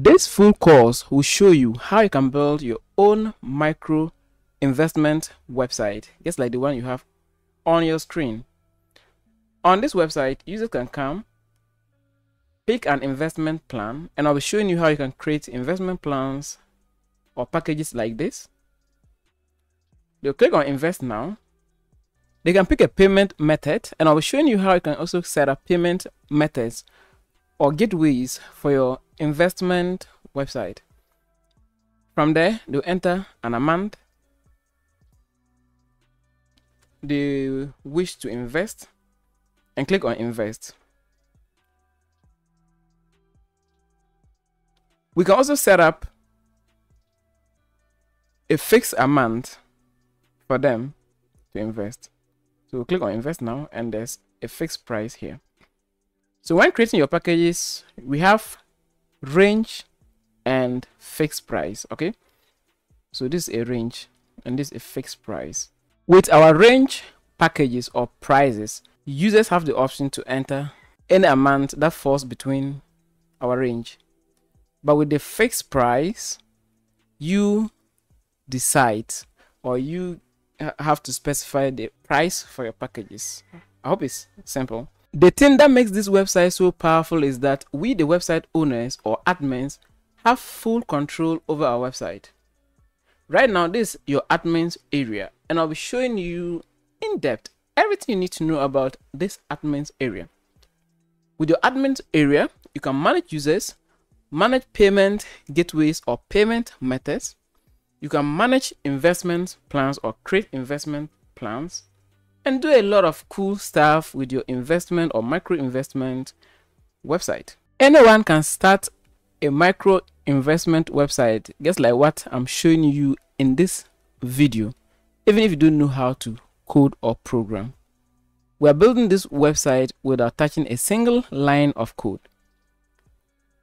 This full course will show you how you can build your own micro investment website, just like the one you have on your screen. On this website, users can come, pick an investment plan, and I'll be showing you how you can create investment plans or packages like this. They'll click on invest now. They can pick a payment method, and I'll be showing you how you can also set up payment methods or gateways for your investment website. From there, they'll enter an amount they wish to invest and click on invest. We can also set up a fixed amount for them to invest. So we'll click on invest now, and there's a fixed price here. So when creating your packages, we have range and fixed price. Okay, so this is a range and this is a fixed price. With our range packages or prices, users have the option to enter any amount that falls between our range. But with the fixed price, you decide, or you have to specify the price for your packages. I hope it's simple. The thing that makes this website so powerful is that we, the website owners or admins, have full control over our website. Right now, this is your admins area, and I'll be showing you in depth everything you need to know about this admins area. With your admins area, you can manage users, manage payment gateways or payment methods. You can manage investment plans or create investment plans, and do a lot of cool stuff with your investment or micro investment website. Anyone can start a micro investment website, just like what I'm showing you in this video, even if you don't know how to code or program. We are building this website without touching a single line of code.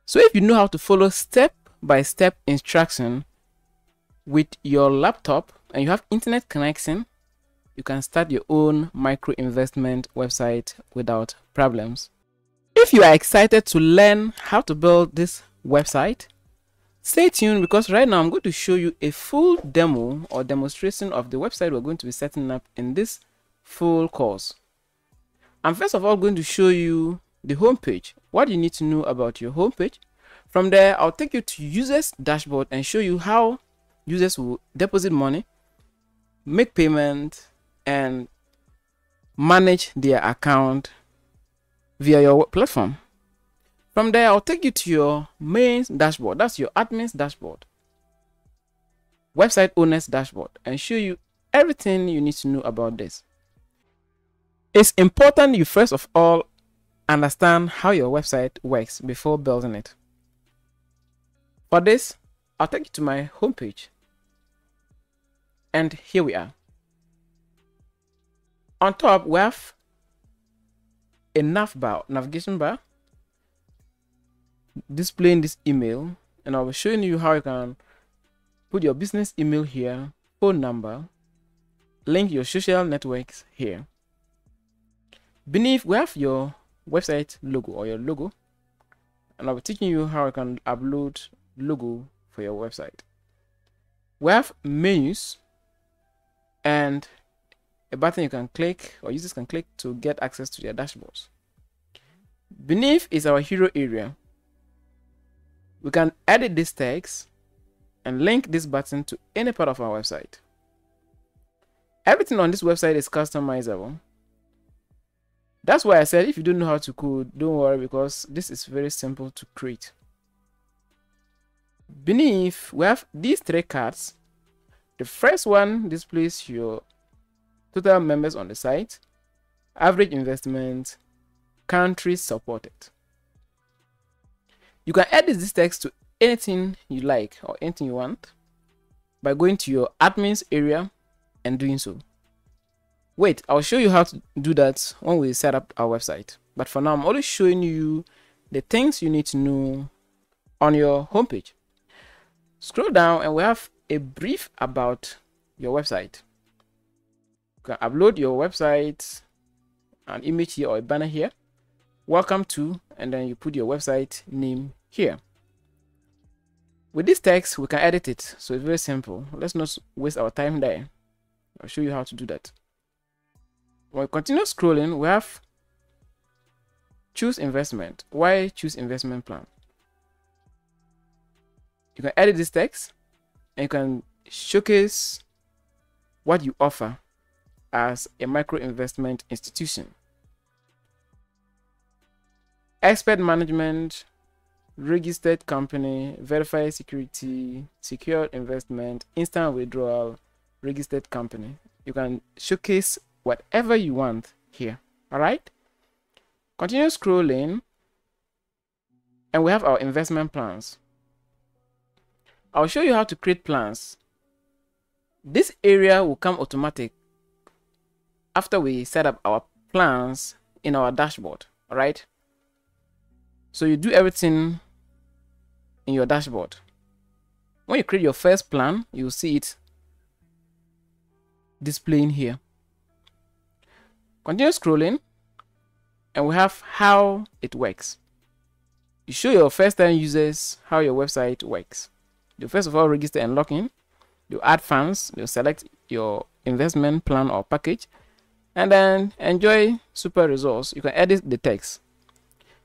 So if you know how to follow step-by-step instruction with your laptop and you have internet connection, you can start your own micro investment website without problems. If you are excited to learn how to build this website, stay tuned, because right now I'm going to show you a full demo or demonstration of the website we're going to be setting up in this full course. I'm first of all going to show you the home page, what you need to know about your home page. From there, I'll take you to users dashboard and show you how users will deposit money, make payment, and manage their account via your platform. From there, I'll take you to your main dashboard, that's your admin's dashboard, website owner's dashboard, and show you everything you need to know about this. It's important you first of all understand how your website works before building it. For this, I'll take you to my homepage, and here we are. On top, we have a navigation bar, displaying this email, and I'll be showing you how you can put your business email here, phone number, link your social networks here. Beneath, we have your website logo or your logo, and I'll be teaching you how you can upload logo for your website. We have menus and a button you can click, or users can click, to get access to their dashboards. Beneath is our hero area. We can edit this text and link this button to any part of our website. Everything on this website is customizable. That's why I said if you don't know how to code, don't worry, because this is very simple to create. Beneath, we have these three cards. The first one displays your total members on the site, average investment, countries supported. You can edit this text to anything you like or anything you want by going to your admins area and doing so. Wait, I'll show you how to do that when we set up our website. But for now, I'm only showing you the things you need to know on your homepage. Scroll down and we have a brief about your website. You can upload your website, an image here or a banner here. Welcome to, and then you put your website name here. With this text, we can edit it, so it's very simple. Let's not waste our time there. I'll show you how to do that. When we continue scrolling, we have choose investment. Why choose investment plan? You can edit this text and you can showcase what you offer as a micro investment institution. Expert management, registered company, verified security, secured investment, instant withdrawal, registered company. You can showcase whatever you want here. All right, continue scrolling and we have our investment plans. I'll show you how to create plans. This area will come automatic after we set up our plans in our dashboard. All right, so you do everything in your dashboard. When you create your first plan, you'll see it displaying here. Continue scrolling and we have how it works. You show your first time users how your website works. You first of all register and log in. You add funds, you select your investment plan or package, and then enjoy super results. You can edit the text.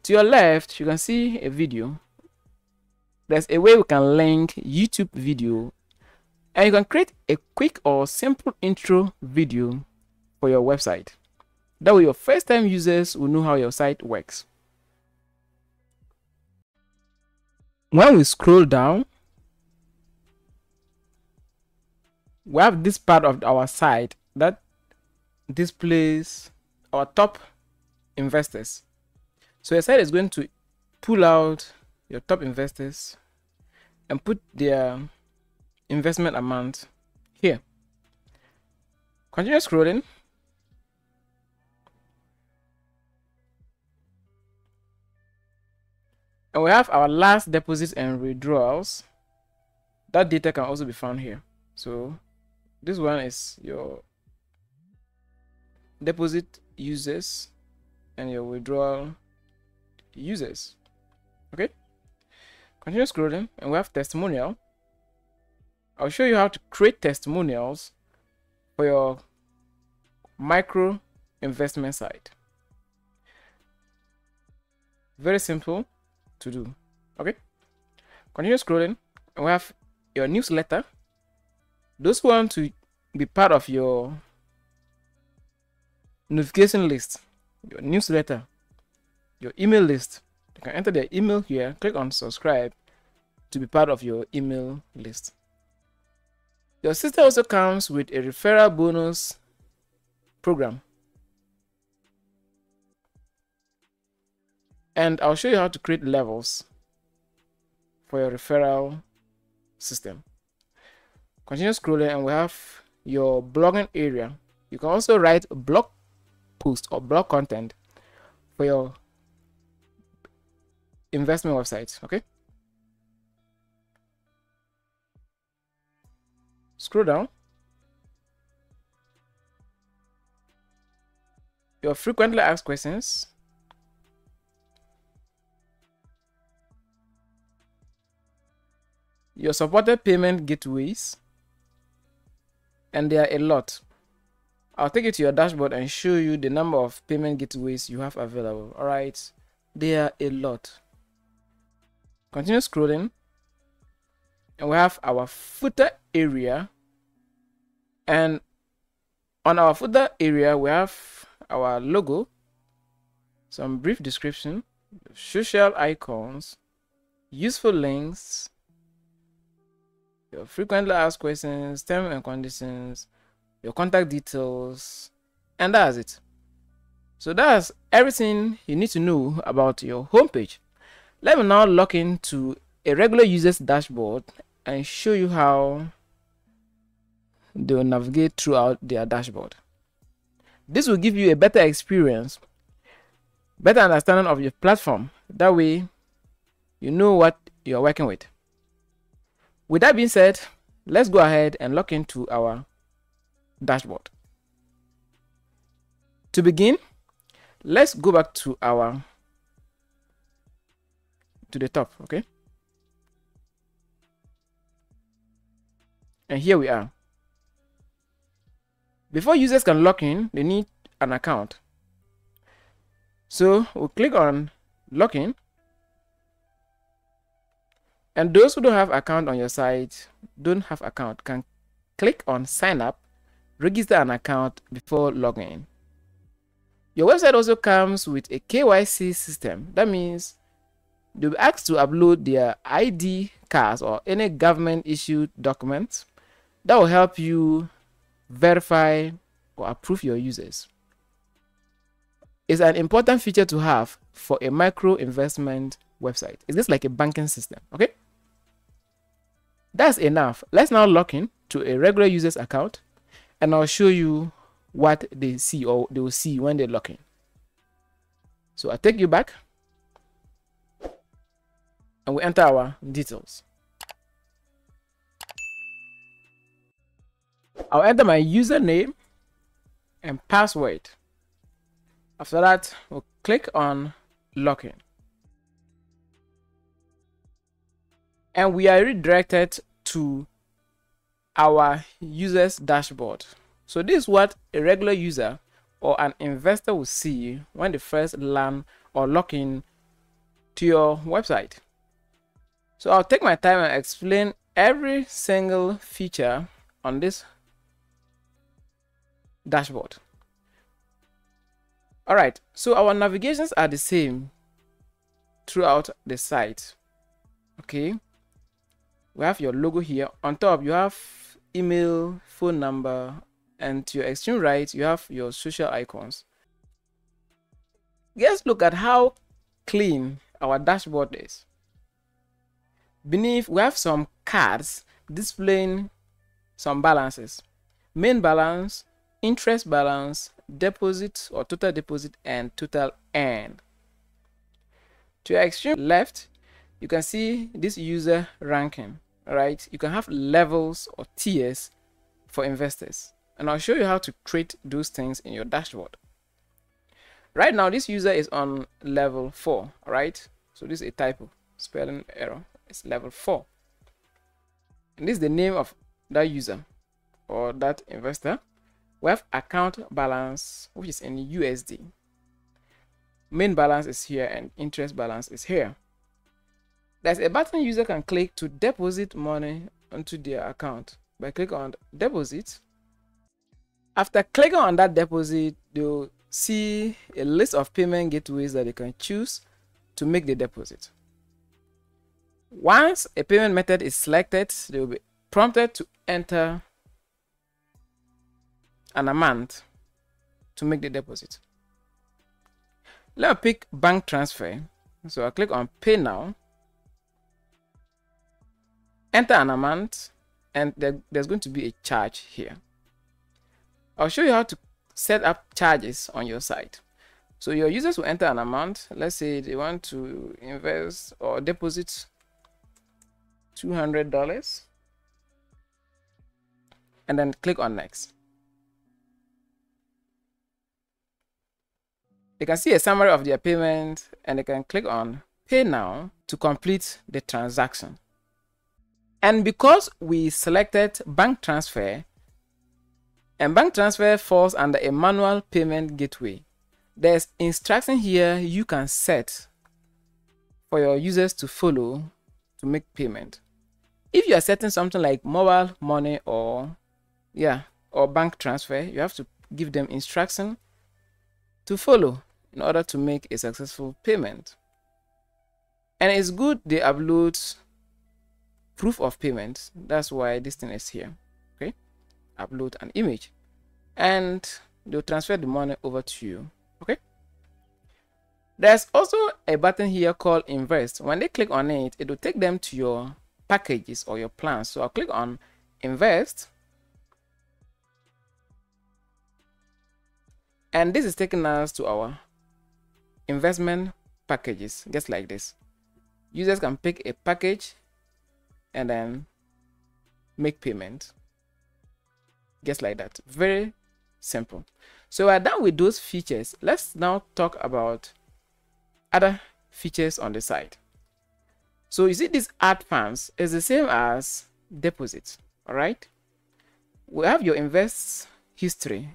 To your left, you can see a video. There's a way we can link YouTube video, and you can create a quick or simple intro video for your website. That way your first time users will know how your site works. When we scroll down, we have this part of our site that displays our top investors. So your site is going to pull out your top investors and put their investment amount here. Continue scrolling. And we have our last deposits and withdrawals. That data can also be found here. So this one is your deposit users and your withdrawal users. Okay, continue scrolling and we have testimonial. I'll show you how to create testimonials for your micro investment site. Very simple to do. Okay, continue scrolling and we have your newsletter. Those who want to be part of your notification list, your newsletter, your email list, you can enter their email here, click on subscribe to be part of your email list. Your system also comes with a referral bonus program, and I'll show you how to create levels for your referral system. Continue scrolling and we have your blogging area. You can also write blog post or blog content for your investment websites. Okay, scroll down. Your frequently asked questions. Your supported payment gateways, and there are a lot. I'll take you to your dashboard and show you the number of payment gateways you have available. All right, there are a lot. Continue scrolling and we have our footer area, and on our footer area we have our logo, some brief description, social icons, useful links, your frequently asked questions, terms and conditions, your contact details, and that's it. So that's everything you need to know about your homepage. Let me now log into a regular user's dashboard and show you how they'll navigate throughout their dashboard. This will give you a better experience, better understanding of your platform. That way you know what you're working with. With that being said, let's go ahead and log into our dashboard. To begin, let's go back to the top. Okay, And here we are. Before users can log in, they need an account. So we'll click on login. And those who don't have account on your site, don't have account, can click on sign up, register an account before logging in. Your website also comes with a KYC system. That means they'll be asked to upload their ID cards or any government issued documents that will help you verify or approve your users. It's an important feature to have for a micro investment website. It's just like a banking system, okay? That's enough. Let's now log in to a regular user's account, and I'll show you what they see or they will see when they log in. So I'll take you back, and we enter our details. I'll enter my username and password. After that, we'll click on login. And we are redirected to our user's dashboard. So this is what a regular user or an investor will see when they first land or log in to your website. So I'll take my time and explain every single feature on this dashboard. All right, so our navigations are the same throughout the site. Okay, we have your logo here. On top, you have email, phone number, and to your extreme right, you have your social icons. Let's look at how clean our dashboard is. Beneath, we have some cards displaying some balances: main balance, interest balance, deposit or total deposit, and total earned. To your extreme left, you can see this user ranking. Right, you can have levels or tiers for investors, and I'll show you how to create those things in your dashboard. Right now, this user is on level 4. Right, so this is a typo, spelling error. It's level 4, and this is the name of that user or that investor. We have account balance, which is in USD. Main balance is here and interest balance is here. There's a button user can click to deposit money onto their account. By clicking on deposit, after clicking on that deposit, they'll see a list of payment gateways that they can choose to make the deposit. Once a payment method is selected, they will be prompted to enter an amount to make the deposit. Let me pick bank transfer. So I'll click on pay now, enter an amount, and there's going to be a charge here. I'll show you how to set up charges on your site. So your users will enter an amount. Let's say they want to invest or deposit $200, and then click on next. They can see a summary of their payment, and they can click on pay now to complete the transaction. And because we selected bank transfer, and bank transfer falls under a manual payment gateway, there's instruction here you can set for your users to follow to make payment. If you are setting something like mobile money or bank transfer, you have to give them instruction to follow in order to make a successful payment. And it's good they upload proof of payment. That's why this thing is here. Okay, upload an image, and they'll transfer the money over to you. Okay, there's also a button here called invest. When they click on it, it will take them to your packages or your plans. So I'll click on invest, and this is taking us to our investment packages, just like this. Users can pick a package and then make payment, just like that. Very simple. So we're done with those features. Let's now talk about other features on the site. So you see, this add funds is the same as deposit. All right, we have your invest history,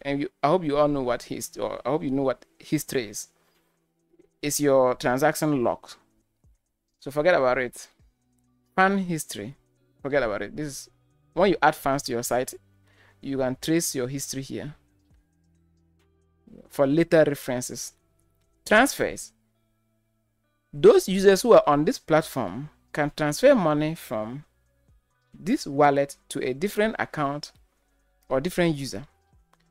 and I hope you all know what I hope you know what history is. It's your transaction log. So forget about it. Fund history, forget about it. This is when you add funds to your site, you can trace your history here for later references. Transfers. Those users who are on this platform can transfer money from this wallet to a different account or different user.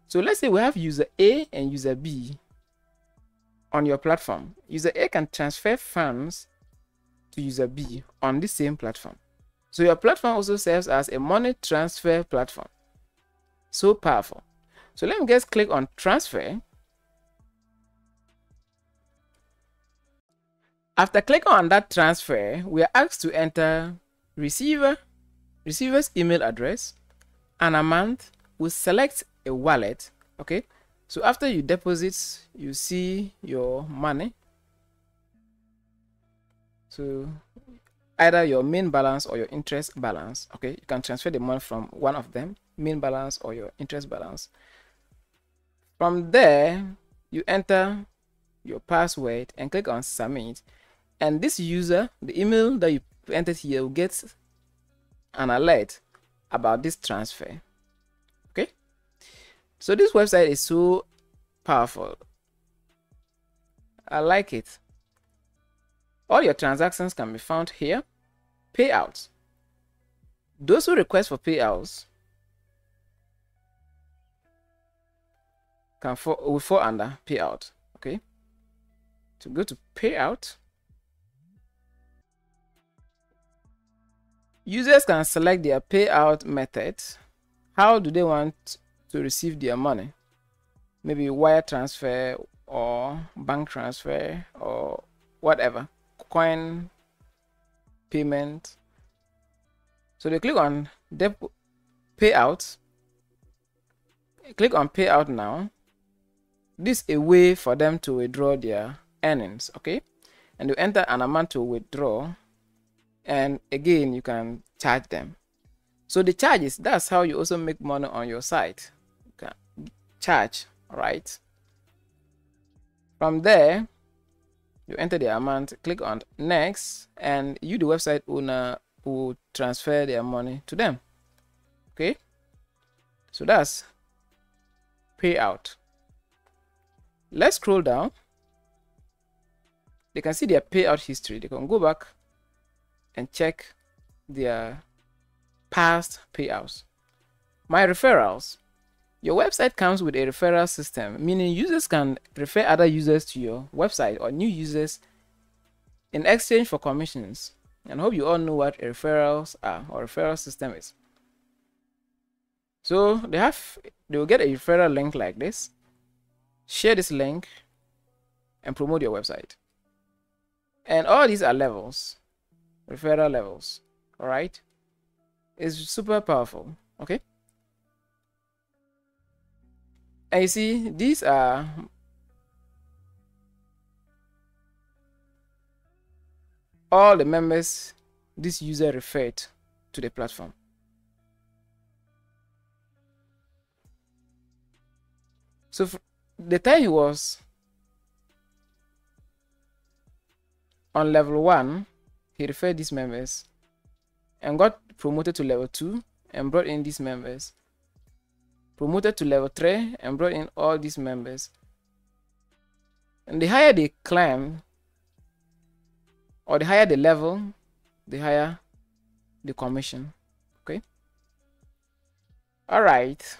So let's say we have user A and user B on your platform. User A can transfer funds to user B on the same platform. So your platform also serves as a money transfer platform. So powerful. So let me just click on transfer. After clicking on that transfer, we are asked to enter receiver's email address, an amount. We select a wallet. Okay, so after you deposit, you see your money. So either your main balance or your interest balance. Okay, you can transfer the money from one of them, main balance or your interest balance. From there, you enter your password and click on submit. And this user, the email that you entered here, will get an alert about this transfer. Okay, so this website is so powerful. I like it. All your transactions can be found here. Payouts. Those who request for payouts will fall under payout. Okay, to go to payout, users can select their payout method. How do they want to receive their money? Maybe wire transfer or bank transfer or whatever, coin payment. So they click on payout. Click on payout now. This is a way for them to withdraw their earnings. Okay, and you enter an amount to withdraw, and again you can charge them. So the charges, that's how you also make money on your site. You can charge, right? From there, you enter the amount, click on next, and you, the website owner, will transfer their money to them. Okay, so that's payout. Let's scroll down. They can see their payout history. They can go back and check their past payouts. My referrals. Your website comes with a referral system, meaning users can refer other users to your website or new users in exchange for commissions. And I hope you all know what referrals are or referral system is. So they will get a referral link like this. Share this link and promote your website. And all these are levels, referral levels. All right, it's super powerful. Okay, and you see these are all the members this user referred to the platform. So the time he was on level 1, he referred these members and got promoted to level 2 and brought in these members. Promoted to level 3 and brought in all these members. And the higher they climb, or the higher the level, the higher the commission. Okay. All right.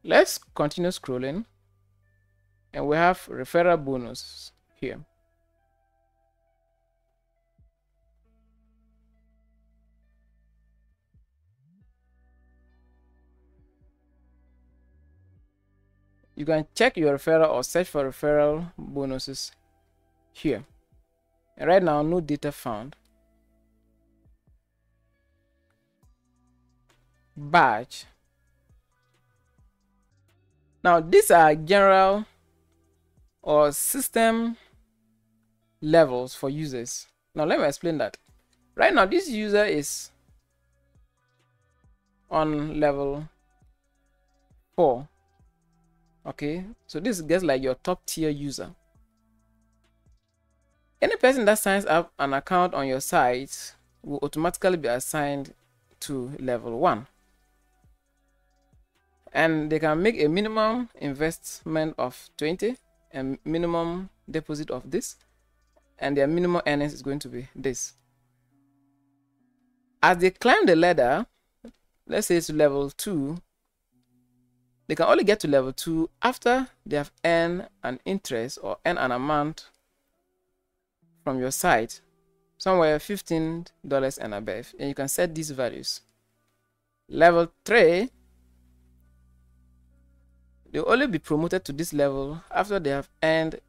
Let's continue scrolling. And we have referral bonus here. You can check your referral or search for referral bonuses here. And right now, no data found. Badge. Now, these are general or system levels for users. Now, let me explain that. Right now, this user is on level 4. Okay, so this gets like your top tier user. Any person that signs up an account on your site will automatically be assigned to level 1. And they can make a minimum investment of 20 and minimum deposit of this, and their minimum earnings is going to be this. As they climb the ladder, let's say to level 2, they can only get to level 2 after they have earned an interest or earned an amount from your site, somewhere $15 and above, and you can set these values. Level 3, they'll only be promoted to this level after they have earned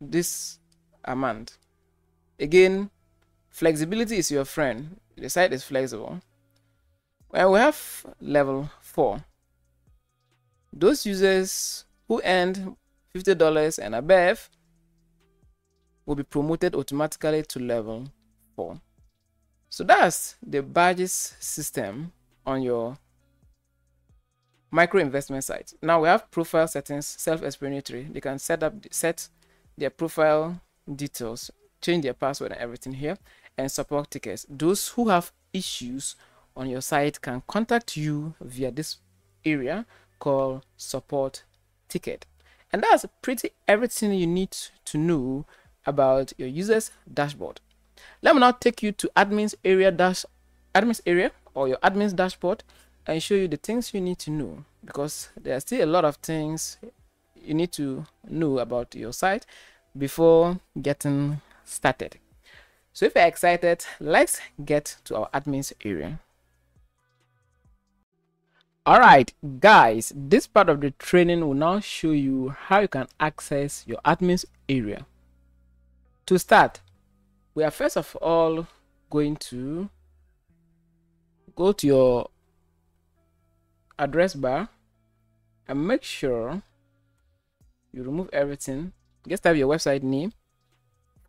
this amount. Again, flexibility is your friend. The site is flexible. When we have level 4, those users who earned $50 and above will be promoted automatically to level 4. So that's the badges system on your micro investment site. Now we have profile settings, self-explanatory. They can set their profile details, change their password and everything here, and support tickets. Those who have issues on your site can contact you via this area called support ticket. And that's pretty everything you need to know about your users dashboard. Let me now take you to admins area or your admins dashboard and show you the things you need to know, because there are still a lot of things you need to know about your site before getting started. So if you're excited, let's get to our admins area. All right, guys, this part of the training will now show you how you can access your admins area. To start, we are first of all going to go to your address bar and make sure you remove everything. Just type your website name /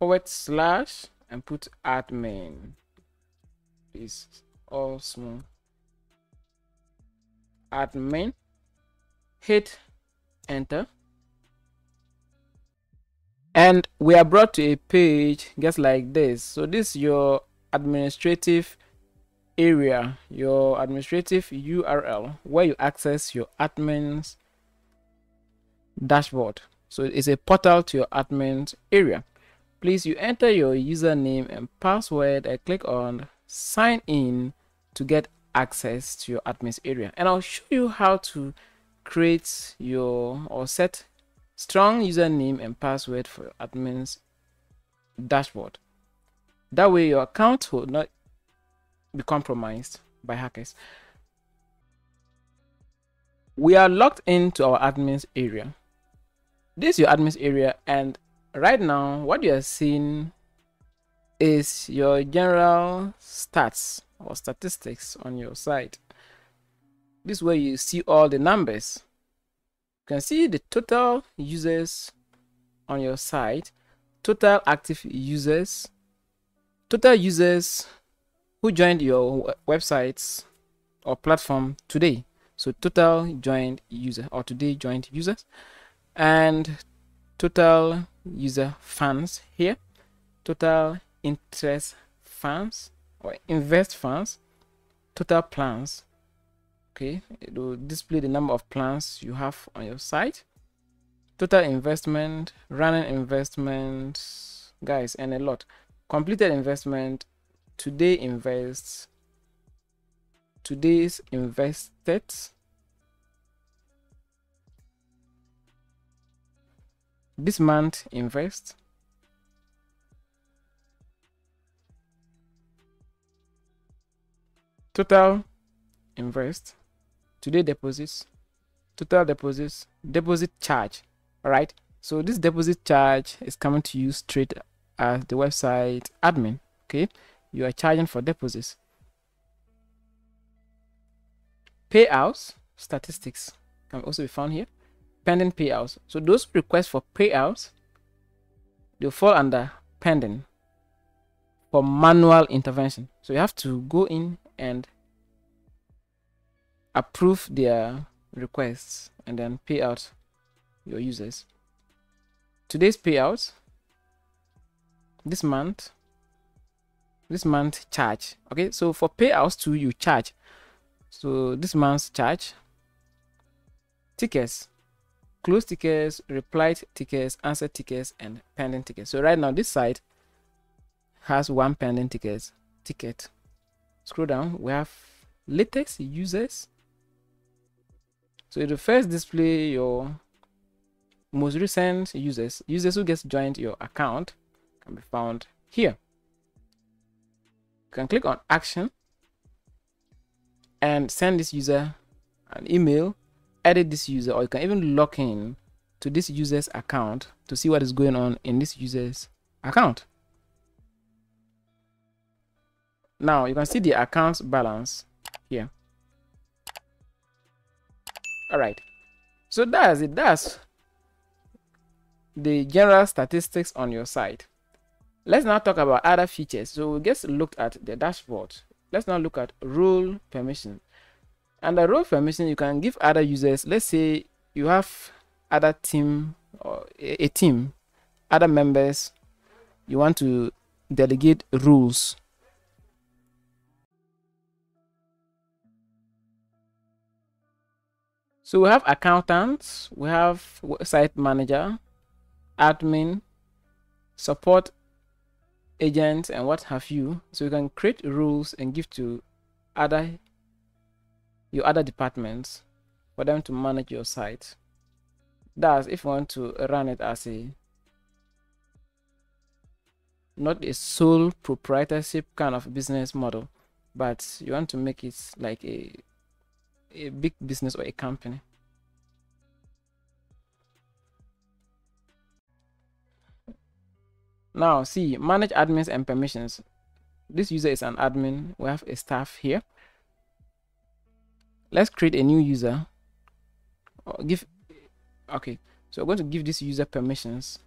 and put admin. Is all small. Admin. Hit enter. And we are brought to a page just like this. So this is your administrative area, your administrative URL, where you access your admin's dashboard. So it's a portal to your admin's area. Please, you enter your username and password and click on sign in to get access to your admin's area. And I'll show you how to create or set strong username and password for your admin's dashboard. That way your account will not be compromised by hackers. We are logged into our admin's area. This is your admin's area, and right now what you are seeing is your general stats or statistics on your site. This is where you see all the numbers. You can see the total users on your site, total active users, total users who joined your websites or platform today. So total joined user or today joined users, and total user funds here, total interest funds or invest funds, total plans. Okay, it will display the number of plans you have on your site, total investment, running investments, guys, and a lot. Completed investment, today invests, today's invested, this month invest, total invest, today deposits, total deposits, deposit charge. All right, so this deposit charge is coming to you straight as the website admin. Okay, you are charging for deposits. Payouts statistics can also be found here. Pending payouts, so those requests for payouts, they'll fall under pending for manual intervention. So you have to go in and approve their requests and then pay out your users. Today's payout, this month charge. Okay, so for payouts too, you charge. So this month's charge, tickets, close tickets, replied tickets, answered tickets, and pending tickets. So right now this site has one pending ticket. Scroll down, we have latest users. So it will first display your most recent users who gets joined your account can be found here. You can click on action and send this user an email, edit this user, or you can even log in to this user's account to see what is going on in this user's account. Now you can see the account balance here. All right, so that's it. That's the general statistics on your site. Let's now talk about other features. So we just looked at the dashboard. Let's now look at role permission. Under role permission, you can give other users, let's say you have other team or a team, other members, you want to delegate rules. So we have accountants, we have site manager, admin, support agents, and what have you. So you can create rules and give to your other departments for them to manage your site. That's if you want to run it as not a sole proprietorship kind of business model, but you want to make it like a big business or a company. Now see, manage admins and permissions. This user is an admin. We have a staff here. Let's create a new user. Okay, so we're going to give this user permissions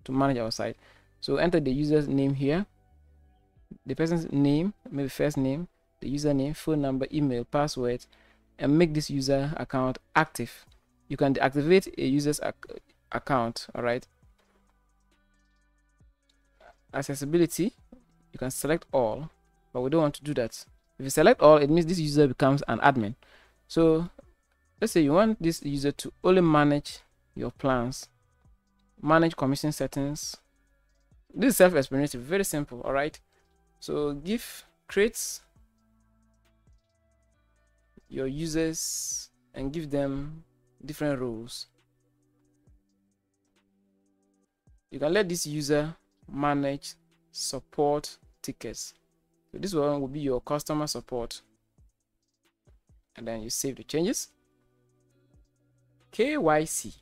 to manage our site. So enter the user's name here, the person's name, maybe first name, the username, phone number, email, password, and make this user account active. You can deactivate a user's account. All right. Accessibility, you can select all, but we don't want to do that. If you select all, it means this user becomes an admin. So let's say you want this user to only manage your plans, manage commission settings. This is self-explanatory, very simple. All right, so create your users and give them different roles. You can let this user manage support tickets. So this one will be your customer support, and then you save the changes. KYC,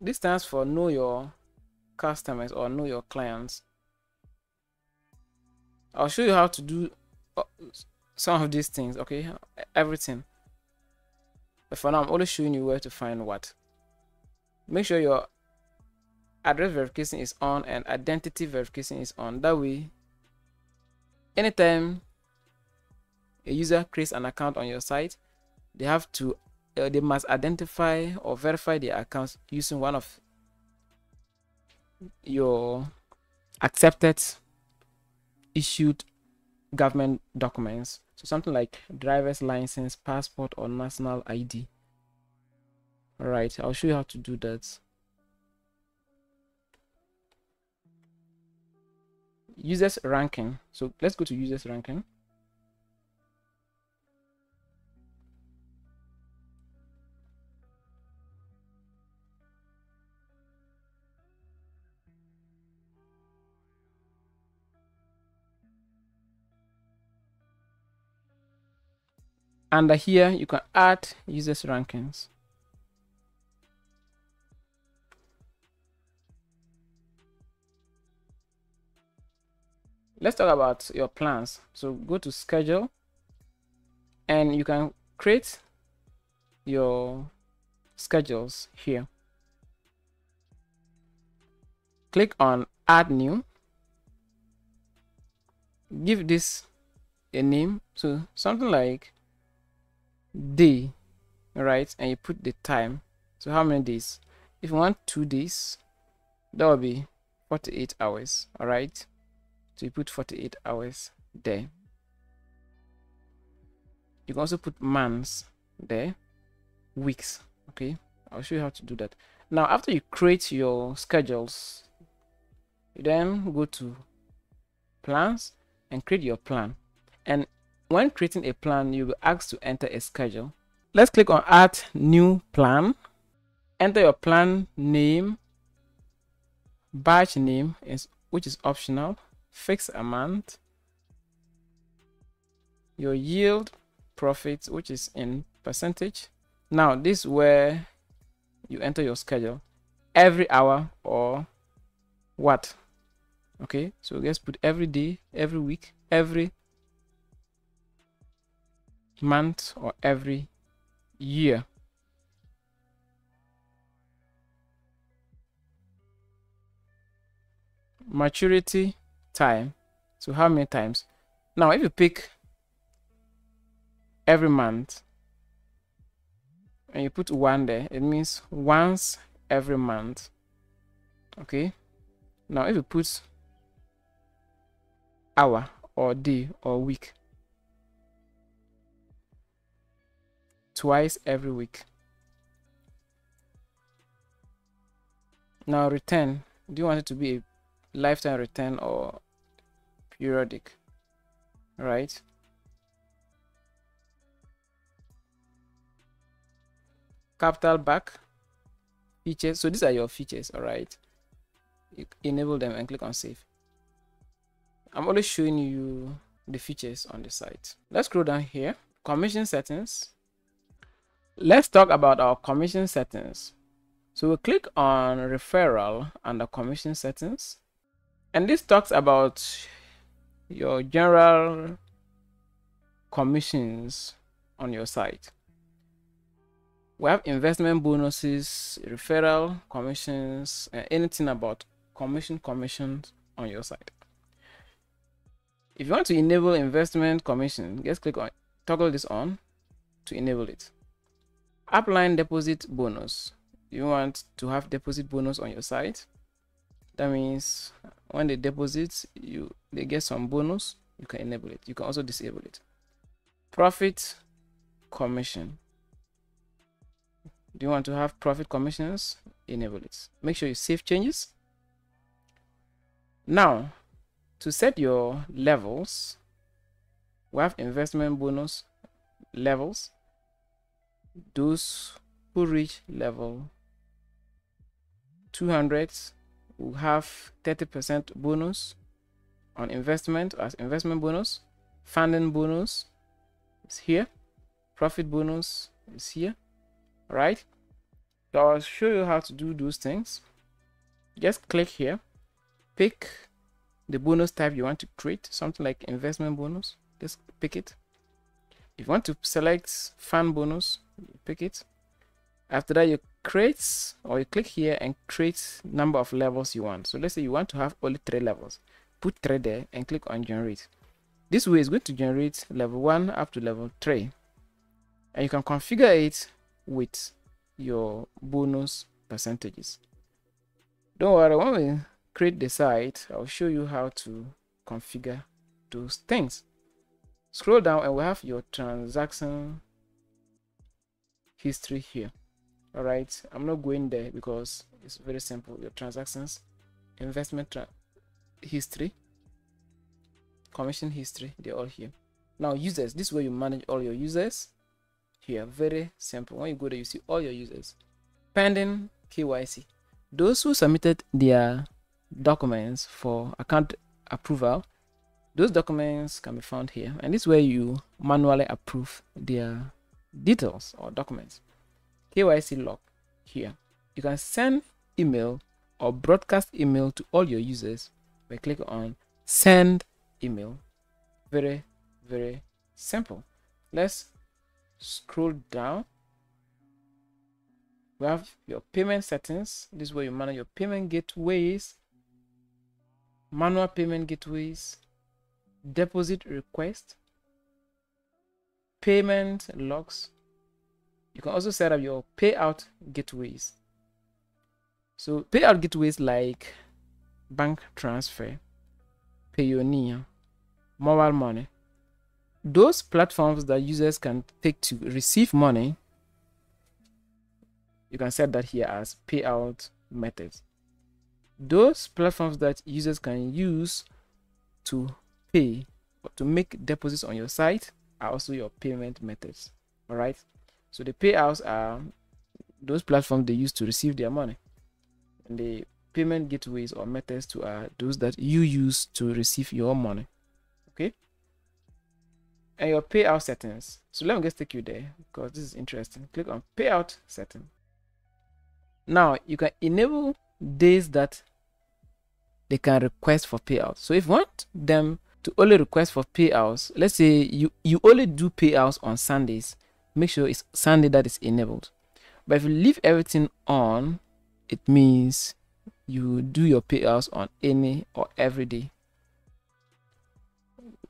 this stands for know your customers or know your clients. I'll show you how to do some of these things, okay, everything, but for now I'm only showing you where to find what. Make sure your address verification is on and identity verification is on. That way, anytime a user creates an account on your site, they must identify or verify their accounts using one of your accepted issued government documents. So something like driver's license, passport, or national ID. All right, I'll show you how to do that. Users ranking. So let's go to users ranking. Under here, you can add users rankings. Let's talk about your plans. So go to schedule and you can create your schedules here. Click on add new. give this a name, so something like day, right? And you put the time, so how many days? If you want 2 days, that will be 48 hours. All right, so you put 48 hours there. You can also put months there, weeks. Okay, I'll show you how to do that. Now after you create your schedules, you then go to plans and create your plan. And when creating a plan, you'll be asked to enter a schedule. Let's click on add new plan. Enter your plan name, batch name, which is optional, fixed amount, your yield, profit, which is in percentage. Now this is where you enter your schedule, every hour or what. Okay, so let's put every day, every week, every month, or every year. Maturity time, so how many times? Now if you pick every month and you put 1 there, it means once every month. Okay, now if you put hour or day or week, twice every week. Now return, do you want it to be a lifetime return or periodic? Right, capital back, features, so these are your features. All right, you enable them and click on save. I'm only showing you the features on the site. Let's scroll down here, commission settings. Let's talk about our commission settings. So we'll click on referral under commission settings, and this talks about your general commissions on your site. We have investment bonuses, referral commissions, and anything about commissions on your site. If you want to enable investment commission, just click on toggle this on to enable it. Upline deposit bonus. You want to have deposit bonus on your site. That means when they deposit, they get some bonus. You can enable it. You can also disable it. Profit commission. Do you want to have profit commissions? Enable it. Make sure you save changes. Now, to set your levels, we have investment bonus levels. Those who reach level 200 will have 30% bonus on investment as investment bonus. Funding bonus is here. Profit bonus is here. All right, so I'll show you how to do those things. Just click here, pick the bonus type you want to create, something like investment bonus. Just pick it. If you want to select fund bonus, pick it. After that, you create, or you click here and create number of levels you want. So let's say you want to have only 3 levels. Put 3 there and click on generate. This way is going to generate level 1 up to level 3, and you can configure it with your bonus percentages. Don't worry, when we create the site, I'll show you how to configure those things. Scroll down and we have your transaction history here. All right, I'm not going there because it's very simple. Your transactions, investment history, commission history, they're all here. Now users, this is where you manage all your users. Here, very simple. When you go there, you see all your users. Pending KYC, those who submitted their documents for account approval, those documents can be found here, and this is where you manually approve their details or documents. KYC log here. You can send email or broadcast email to all your users by clicking on send email. Very, very simple. Let's scroll down. We have your payment settings. This is where you manage your payment gateways, manual payment gateways, deposit request, payment logs. You can also set up your payout gateways. So payout gateways like bank transfer, Payoneer, mobile money, those platforms that users can take to receive money, you can set that here as payout methods. Those platforms that users can use to pay or to make deposits on your site are also your payment methods. All right, so the payouts are those platforms they use to receive their money, and the payment gateways or methods to are those that you use to receive your money. Okay, and your payout settings. So let me just take you there because this is interesting. Click on payout setting. Now you can enable days that they can request for payouts. So if you want them to only request for payouts, let's say you only do payouts on Sundays, make sure it's Sunday that is enabled. But if you leave everything on, it means you do your payouts on any or every day,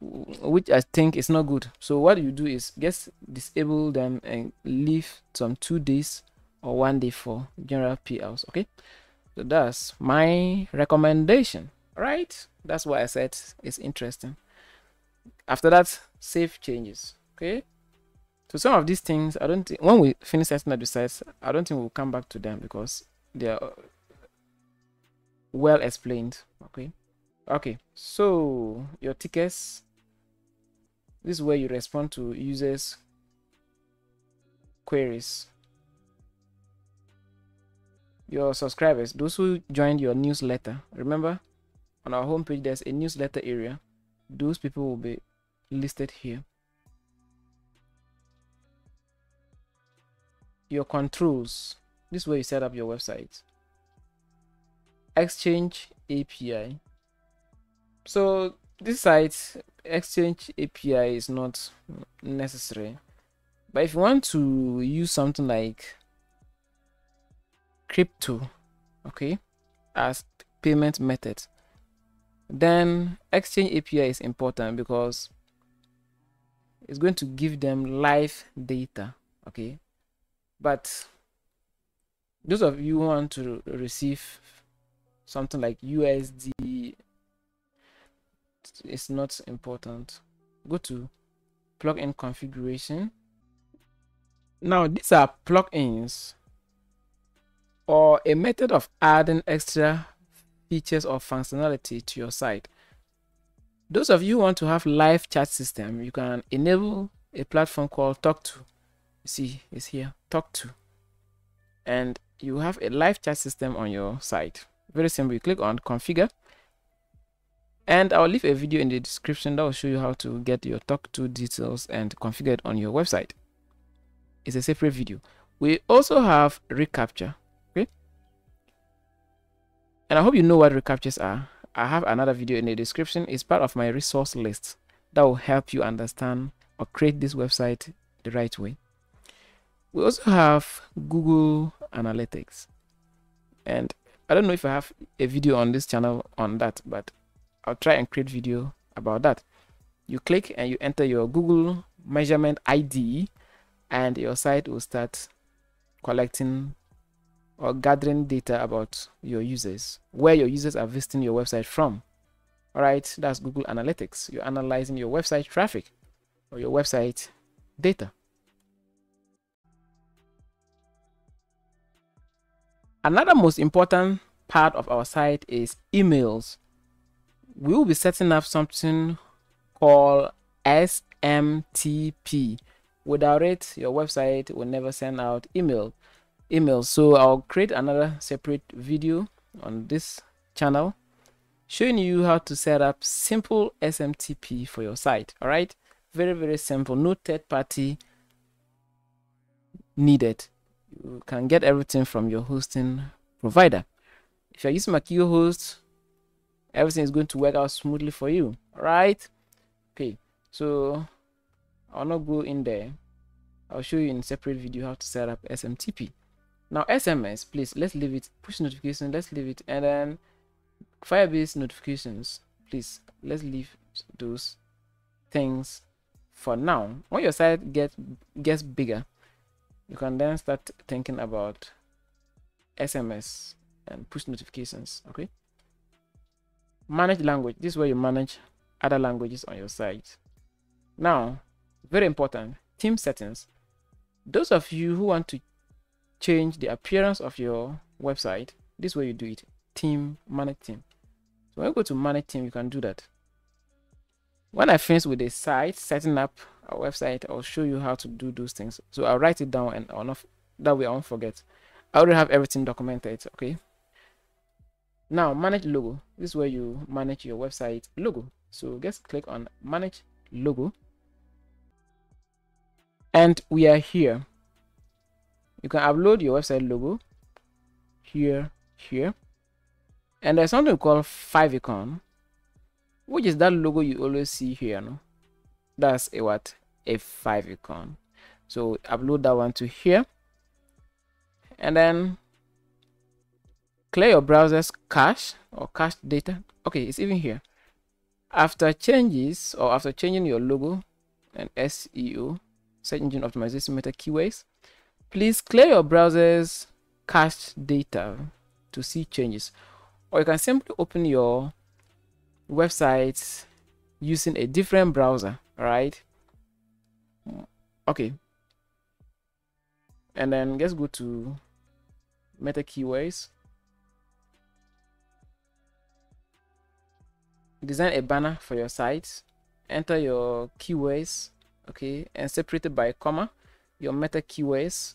which I think is not good. So what you do is just disable them and leave some 2 days or 1 day for general payouts. Okay, so that's my recommendation. Right, that's why I said it's interesting. After that, save changes. Okay, so some of these things I don't think when we finish setting up the sites, I don't think we'll come back to them because they are well explained. Okay, so your tickets, this is where you respond to users queries. Your subscribers, those who joined your newsletter, remember on our homepage there's a newsletter area. Those people will be listed here. Your controls, this is where you set up your website. Exchange API. So this site, Exchange API is not necessary, but if you want to use something like crypto, okay, as payment method, then Exchange API is important because it's going to give them live data. Okay, but those of you who want to receive something like USD, it's not important. Go to plugin configuration. Now these are plugins or a method of adding extra features or functionality to your site. Those of you who want to have live chat system, you can enable a platform called Talk2. You see, it's here, Talk2, and you have a live chat system on your site. Very simple. You click on configure, and I'll leave a video in the description that will show you how to get your Talk2 details and configure it on your website. It's a separate video. We also have reCAPTCHA. Okay, and I hope you know what reCAPTCHAs are. I have another video in the description. It's part of my resource list that will help you understand or create this website the right way. We also have Google Analytics, and I don't know if I have a video on this channel on that, but I'll try and create video about that. You click and you enter your Google measurement ID, and your site will start collecting or gathering data about your users, where your users are visiting your website from. All right, that's Google Analytics. You're analyzing your website traffic or your website data. Another most important part of our site is emails. We will be setting up something called SMTP. Without it, your website will never send out emails. So I'll create another separate video on this channel showing you how to set up simple SMTP for your site. All right, very simple, no third party needed. You can get everything from your hosting provider. If you're using Makio host, everything is going to work out smoothly for you. All right, okay, so I'll not go in there. I'll show you in a separate video how to set up SMTP. Now SMS, please, let's leave it. Push notification, let's leave it. And then Firebase notifications, please, let's leave those things for now. When your site gets bigger, you can then start thinking about SMS and push notifications. Okay, manage language. This is where you manage other languages on your site. Now, very important, theme settings. Those of you who want to change the appearance of your website, this way you do it. Theme, manage theme. So when you go to manage theme, you can do that. When I finish with the site, setting up a website, I'll show you how to do those things. So I'll write it down, and I'll not, that way I won't forget. I already have everything documented. Okay. Now manage logo. This is where you manage your website logo. So just click on manage logo, and we are here. You can upload your website logo here, and there's something called favicon, which is that logo you always see here. No, that's a what? A favicon. So upload that one to here, and then clear your browser's cache or cache data. Okay, it's even here. After changes, or after changing your logo and SEO, search engine optimization meta keywords, please clear your browser's cache data to see changes. Or you can simply open your website using a different browser, right? Okay, and then let's go to meta keywords. Design a banner for your site, enter your keywords, okay, and separate it by a comma. Your meta keywords,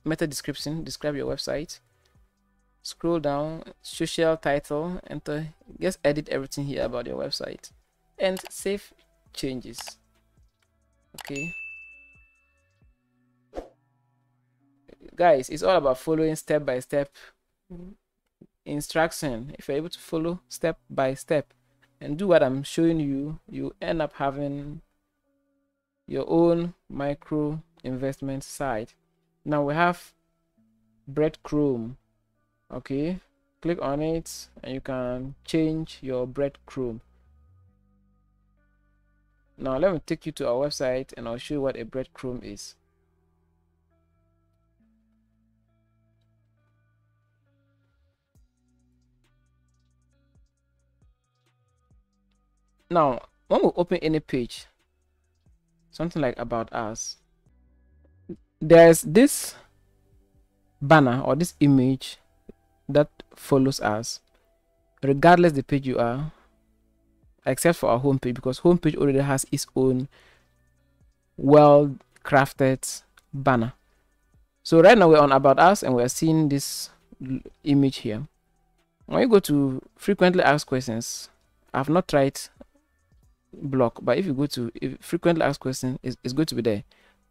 meta description, describe your website. Scroll down, social title, enter, just edit everything here about your website and save changes. Okay, guys, it's all about following step by step instruction. If you're able to follow step by step and do what I'm showing you, you end up having your own micro investment site. Now we have breadcrumb. Okay, click on it and you can change your breadcrumb. Now let me take you to our website and I'll show you what a breadcrumb is. Now when we open any page, something like about us, there's this banner or this image that follows us regardless the page you are, except for our homepage, because homepage already has its own well crafted banner. So right now we're on about us and we're seeing this image here. When you go to frequently asked questions, I've not tried block, but if you go to frequently asked questions, it's going to be there.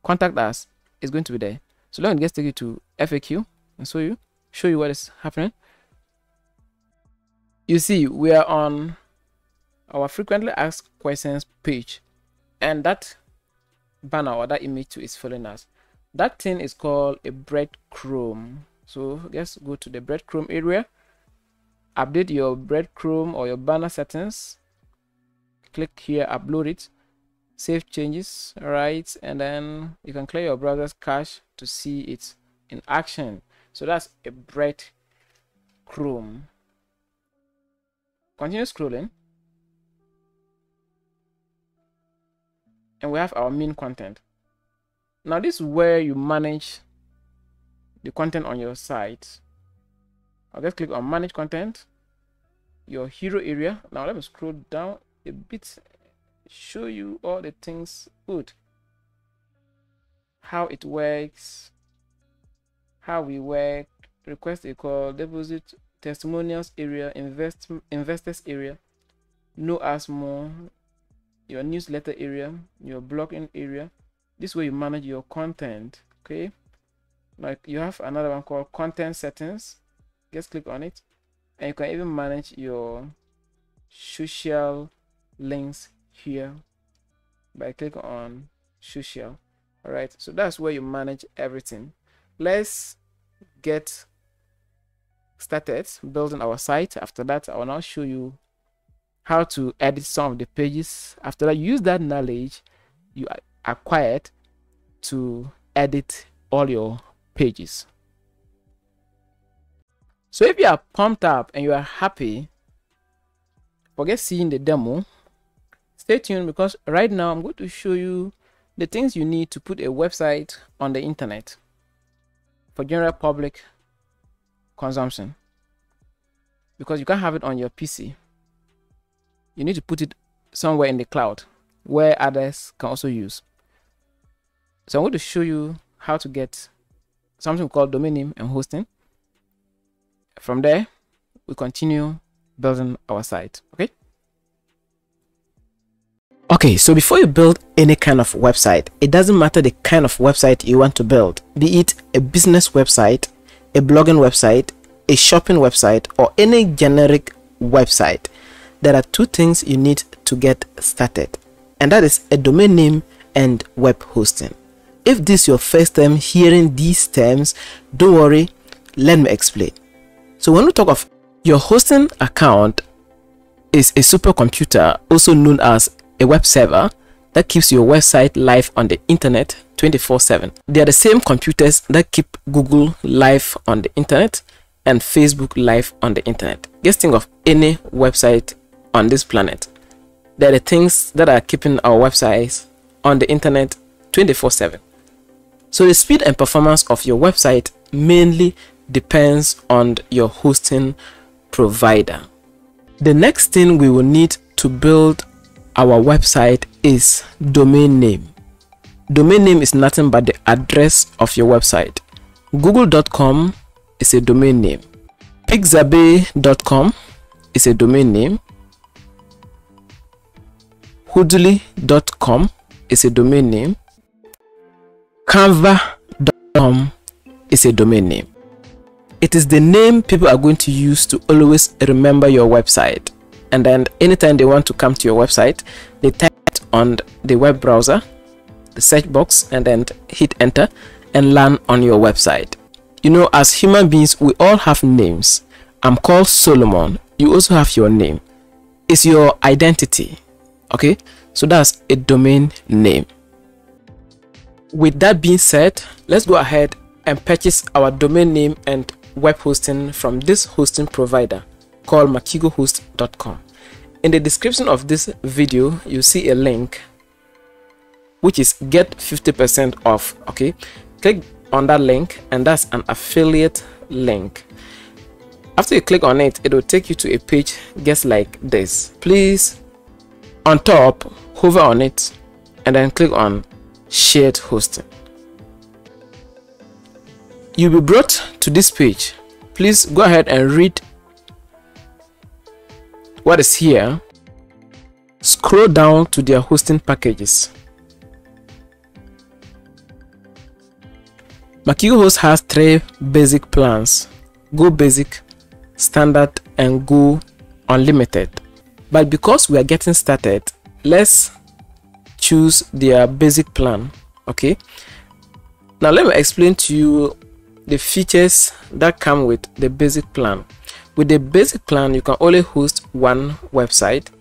Contact us is going to be there. So let me just take you to FAQ and show you what is happening. You see, we are on our frequently asked questions page, and that banner or that image too is following us. That thing is called a breadcrumb. So let's go to the breadcrumb area, update your breadcrumb or your banner settings, click here, upload it, save changes, all right, and then you can clear your browser's cache to see it in action. So that's a breadcrumb. Continue scrolling, and we have our main content. Now this is where you manage the content on your site. I'll just click on manage content, your hero area. Now let me scroll down a bit, show you all the things good, how it works, how we work, request a call, deposit, testimonials area, investors area, know us more, your newsletter area, your blogging area. This way you manage your content. Okay, like you have another one called content settings. Just click on it and you can even manage your social links here by clicking on social. All right, so that's where you manage everything. Let's get started building our site. After that, I will now show you how to edit some of the pages. After that, use that knowledge you acquired to edit all your pages. So if you are pumped up and you are happy, forget seeing the demo. Stay tuned, because right now I'm going to show you the things you need to put a website on the internet for general public consumption, because you can't have it on your PC. You need to put it somewhere in the cloud where others can also use. So I'm going to show you how to get something called domain name and hosting. From there, we continue building our site. Okay, so before you build any kind of website, it doesn't matter the kind of website you want to build, be it a business website, a blogging website, a shopping website, or any generic website. There are two things you need to get started, and that is a domain name and web hosting. If this is your first time hearing these terms, don't worry, let me explain. So when we talk of your hosting account, is a supercomputer, also known as a web server, that keeps your website live on the internet 24/7. They are the same computers that keep Google live on the internet and Facebook live on the internet. Just think of any website on this planet. They are the things that are keeping our websites on the internet 24/7. So the speed and performance of your website mainly depends on your hosting provider. The next thing we will need to build our website is domain name. Domain name is nothing but the address of your website. Google.com is a domain name. Pixabay.com is a domain name. Hoodly.com is a domain name. Canva.com is a domain name. It is the name people are going to use to always remember your website. And then anytime they want to come to your website, they type it on the web browser, the search box, and then hit enter and land on your website. You know, as human beings, we all have names. I'm called Solomon. You also have your name. It's your identity. Okay, so that's a domain name. With that being said, let's go ahead and purchase our domain name and web hosting from this hosting provider called makigohost.com. In the description of this video, you see a link which is get 50% off. Okay, click on that link, and that's an affiliate link. After you click on it, it will take you to a page just like this. Please, on top, hover on it and then click on shared hosting. You'll be brought to this page. Please go ahead and read what is here. Scroll down to their hosting packages. Makigo Host has 3 basic plans: Go Basic, Standard, and Go Unlimited. But because we are getting started, let's choose their basic plan. Okay, now let me explain to you the features that come with the basic plan. With the basic plan, you can only host one website.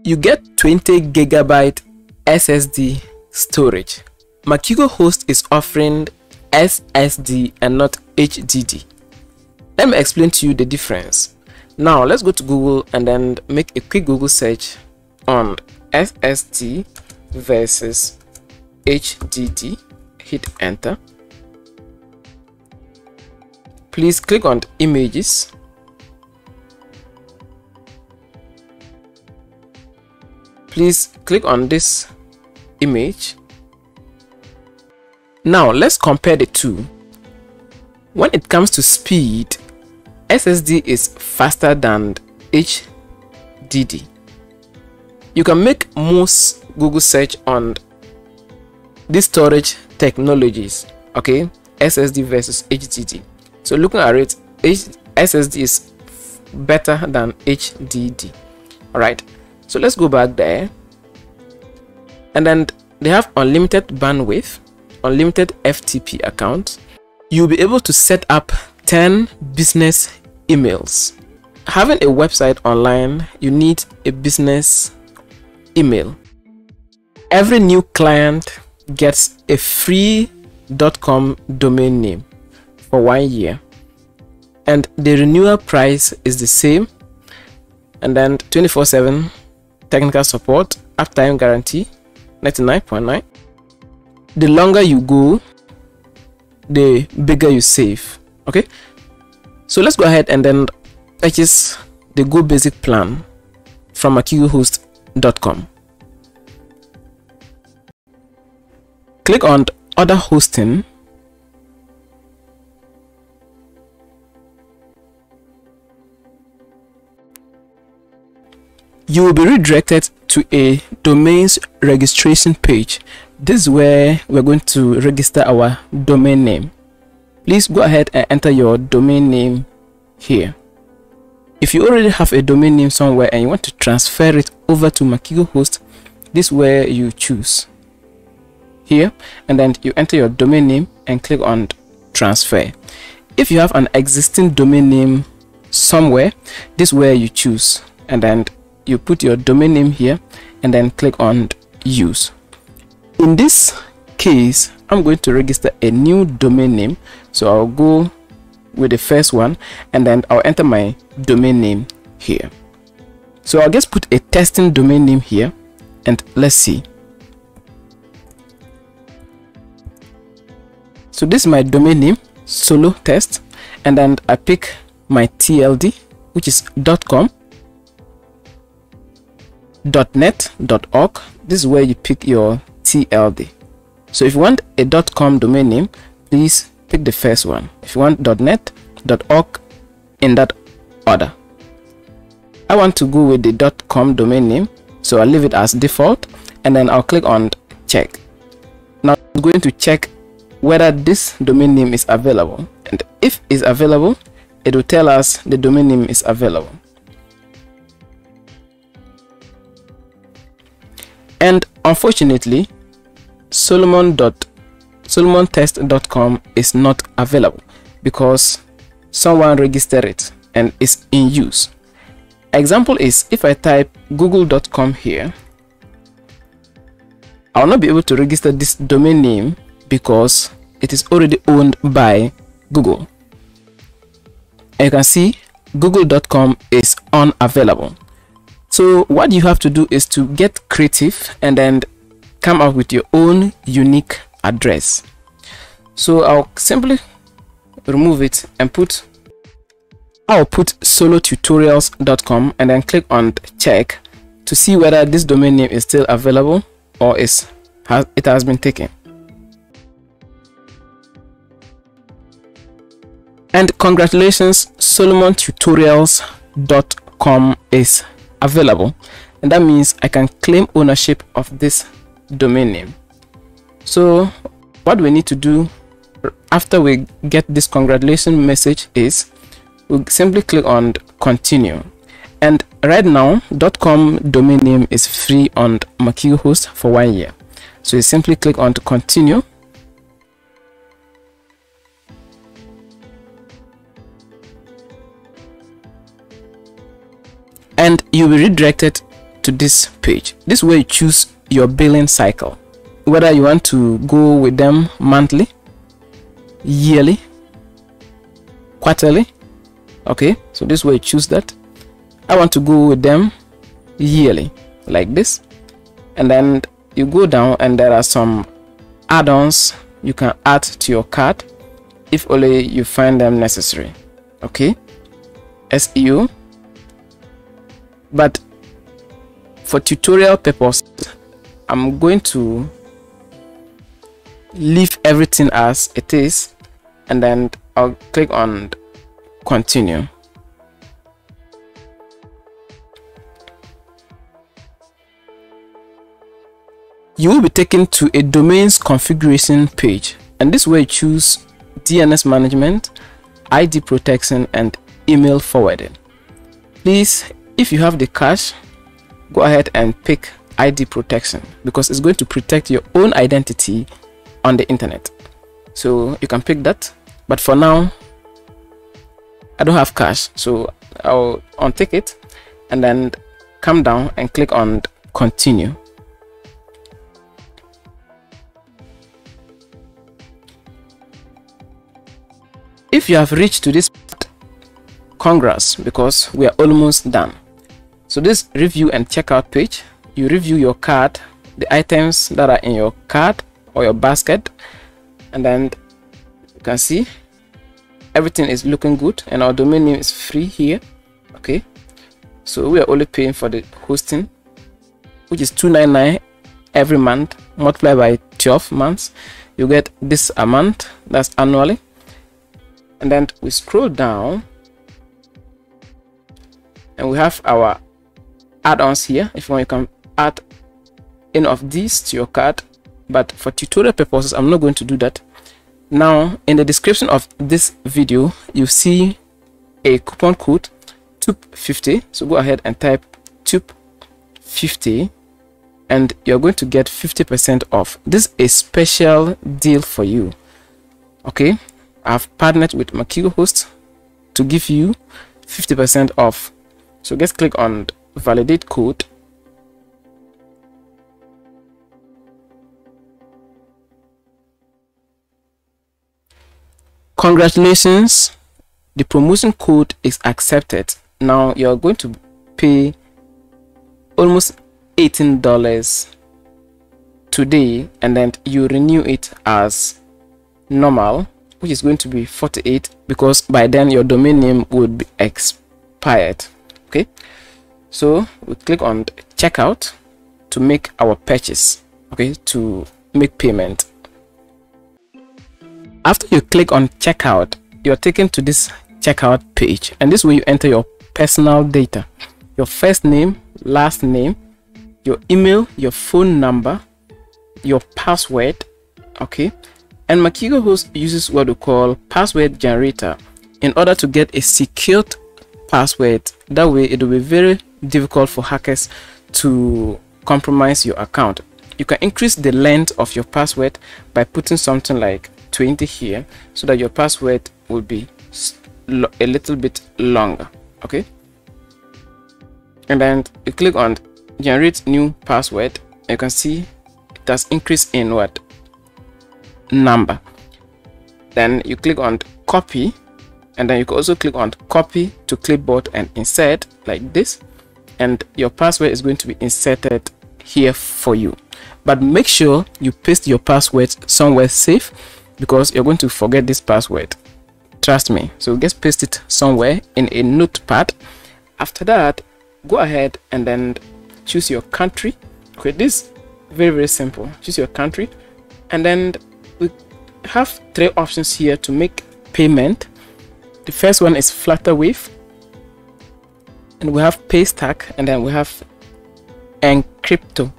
You get 20 gigabyte SSD storage. Makigo Host is offering SSD and not HDD. Let me explain to you the difference. Now let's go to Google and then make a quick Google search on SSD versus HDD. Hit enter. Please click on images. Please click on this image. Now let's compare the two. When it comes to speed, SSD is faster than HDD. You can make most Google search on these storage technologies. Okay, SSD versus HDD. So looking at it, SSD is better than HDD. All right, so let's go back there, and then they have unlimited bandwidth, unlimited FTP account. You'll be able to set up 10 business emails. having a website online, you need a business email. Every new client gets a free .com domain name for 1 year, and the renewal price is the same, and then 24/7 technical support, uptime guarantee 99.9. The longer you go, the bigger you save. Okay, so let's go ahead and then purchase the Go Basic plan from makigohost.com. Click on Other Hosting. You will be redirected to a domains registration page. This is where we're going to register our domain name. Please go ahead and enter your domain name here. If you already have a domain name somewhere and you want to transfer it over to Makigo Host, this is where you choose here, and then you enter your domain name and click on transfer. If you have an existing domain name somewhere, this is where you choose, and then you put your domain name here and then click on use. In this case, I'm going to register a new domain name, so I'll go with the first one and then I'll enter my domain name here. So I'll just put a testing domain name here and let's see. So this is my domain name, solo test, and then I pick my TLD, which is .com, .net, .org. This is where you pick your TLD. So if you want a .com domain name, please pick the first one. If you want .net, .org, in that order. I want to go with the .com domain name, so I'll leave it as default, and then I'll click on check. Now I'm going to check whether this domain name is available, and if it's available, it will tell us the domain name is available. And unfortunately, solomontest.com is not available because someone registered it and is in use. Example is, if I type google.com here, I'll not be able to register this domain name because it is already owned by Google. And you can see google.com is unavailable. So what you have to do is to get creative and then come up with your own unique address. So I'll simply remove it and I'll put solotutorials.com and then click on check to see whether this domain name is still available or it has been taken. And congratulations, solomontutorials.com is available, and that means I can claim ownership of this domain name. So what we need to do after we get this congratulations message is we'll simply click on continue. And right now .com domain name is free on Makigo Host for 1 year, so you simply click on to continue. And you'll be redirected to this page. This is where you choose your billing cycle, whether you want to go with them monthly, yearly, quarterly. Okay, so this is where you choose that. I want to go with them yearly, like this, and then you go down and there are some add-ons you can add to your cart if only you find them necessary. Okay, SEO. But for tutorial purpose, I'm going to leave everything as it is, and then I'll click on continue. You will be taken to a domains configuration page, and this way you choose DNS management, ID protection, and email forwarding. Please, if you have the cash, go ahead and pick ID protection because it's going to protect your own identity on the internet. So you can pick that, but for now I don't have cash, so I'll untick it and then come down and click on continue. If you have reached to this part, congrats, because we are almost done. So this review and checkout page, you review your cart, the items that are in your cart or your basket, and then you can see everything is looking good and our domain name is free here. Okay, so we are only paying for the hosting, which is $299 every month. Multiplied by 12 months, you get this amount. That's annually. And then we scroll down and we have our add-ons here. If you want, you can add any of these to your cart, but for tutorial purposes I'm not going to do that. Now in the description of this video you see a coupon code TUP50, so go ahead and type TUP50 and you're going to get 50% off. This is a special deal for you. Okay, I've partnered with Makigo Host to give you 50% off. So just click on validate code. Congratulations, the promotion code is accepted. Now you're going to pay almost $18 today, and then you renew it as normal, which is going to be $48, because by then your domain name would be expired. Okay, so we click on checkout to make our purchase. Okay, to make payment. After you click on checkout, you're taken to this checkout page, and this is where you enter your personal data, your first name, last name, your email, your phone number, your password. Okay, and Makigo Host uses what we call password generator in order to get a secured password. That way it will be very difficult for hackers to compromise your account. You can increase the length of your password by putting something like 20 here, so that your password will be a little bit longer. Okay, and then you click on generate new password. You can see it has increased in what number. Then you click on copy, and then you can also click on copy to clipboard and insert like this, and your password is going to be inserted here for you. But make sure you paste your password somewhere safe, because you're going to forget this password, trust me. So just paste it somewhere in a notepad. After that, go ahead and then choose your country. Okay, this is very simple. Choose your country, and then we have three options here to make payment. The first one is Flutterwave, and we have Paystack, and then we have Encrypto.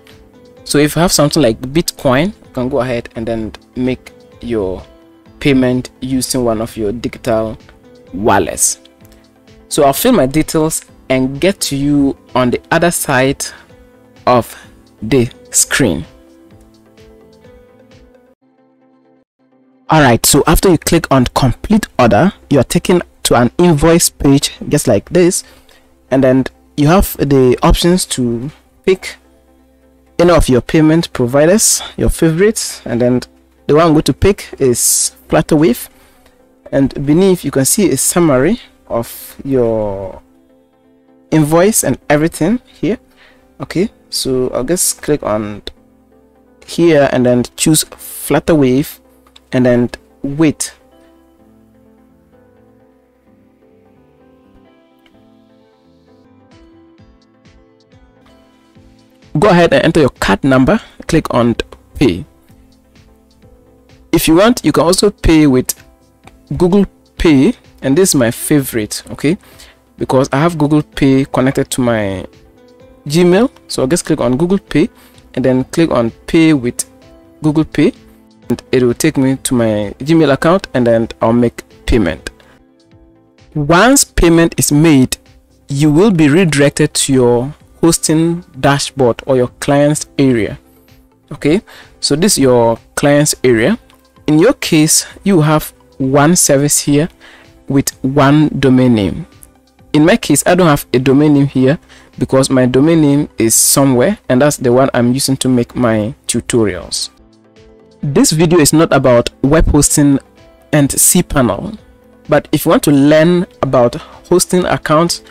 So if you have something like Bitcoin, you can go ahead and then make your payment using one of your digital wallets. So I'll fill my details and get to you on the other side of the screen. Alright, so after you click on complete order, you are taken to an invoice page just like this, and then you have the options to pick any of your payment providers, your favorites, and then the one I'm going to pick is Flutterwave, and beneath you can see a summary of your invoice and everything here. Okay, so I'll just click on here and then choose Flutterwave and then wait. Go ahead and enter your card number, click on pay. If you want, you can also pay with Google Pay, and this is my favorite, okay, because I have Google Pay connected to my Gmail. So I'll just click on Google Pay and then click on pay with Google Pay, and it will take me to my Gmail account, and then I'll make payment. Once payment is made, you will be redirected to your hosting dashboard or your client's area. Okay, so this is your client's area. In your case, you have one service here with one domain name. In my case, I don't have a domain name here because my domain name is somewhere, and that's the one I'm using to make my tutorials. This video is not about web hosting and cPanel, but if you want to learn about hosting accounts,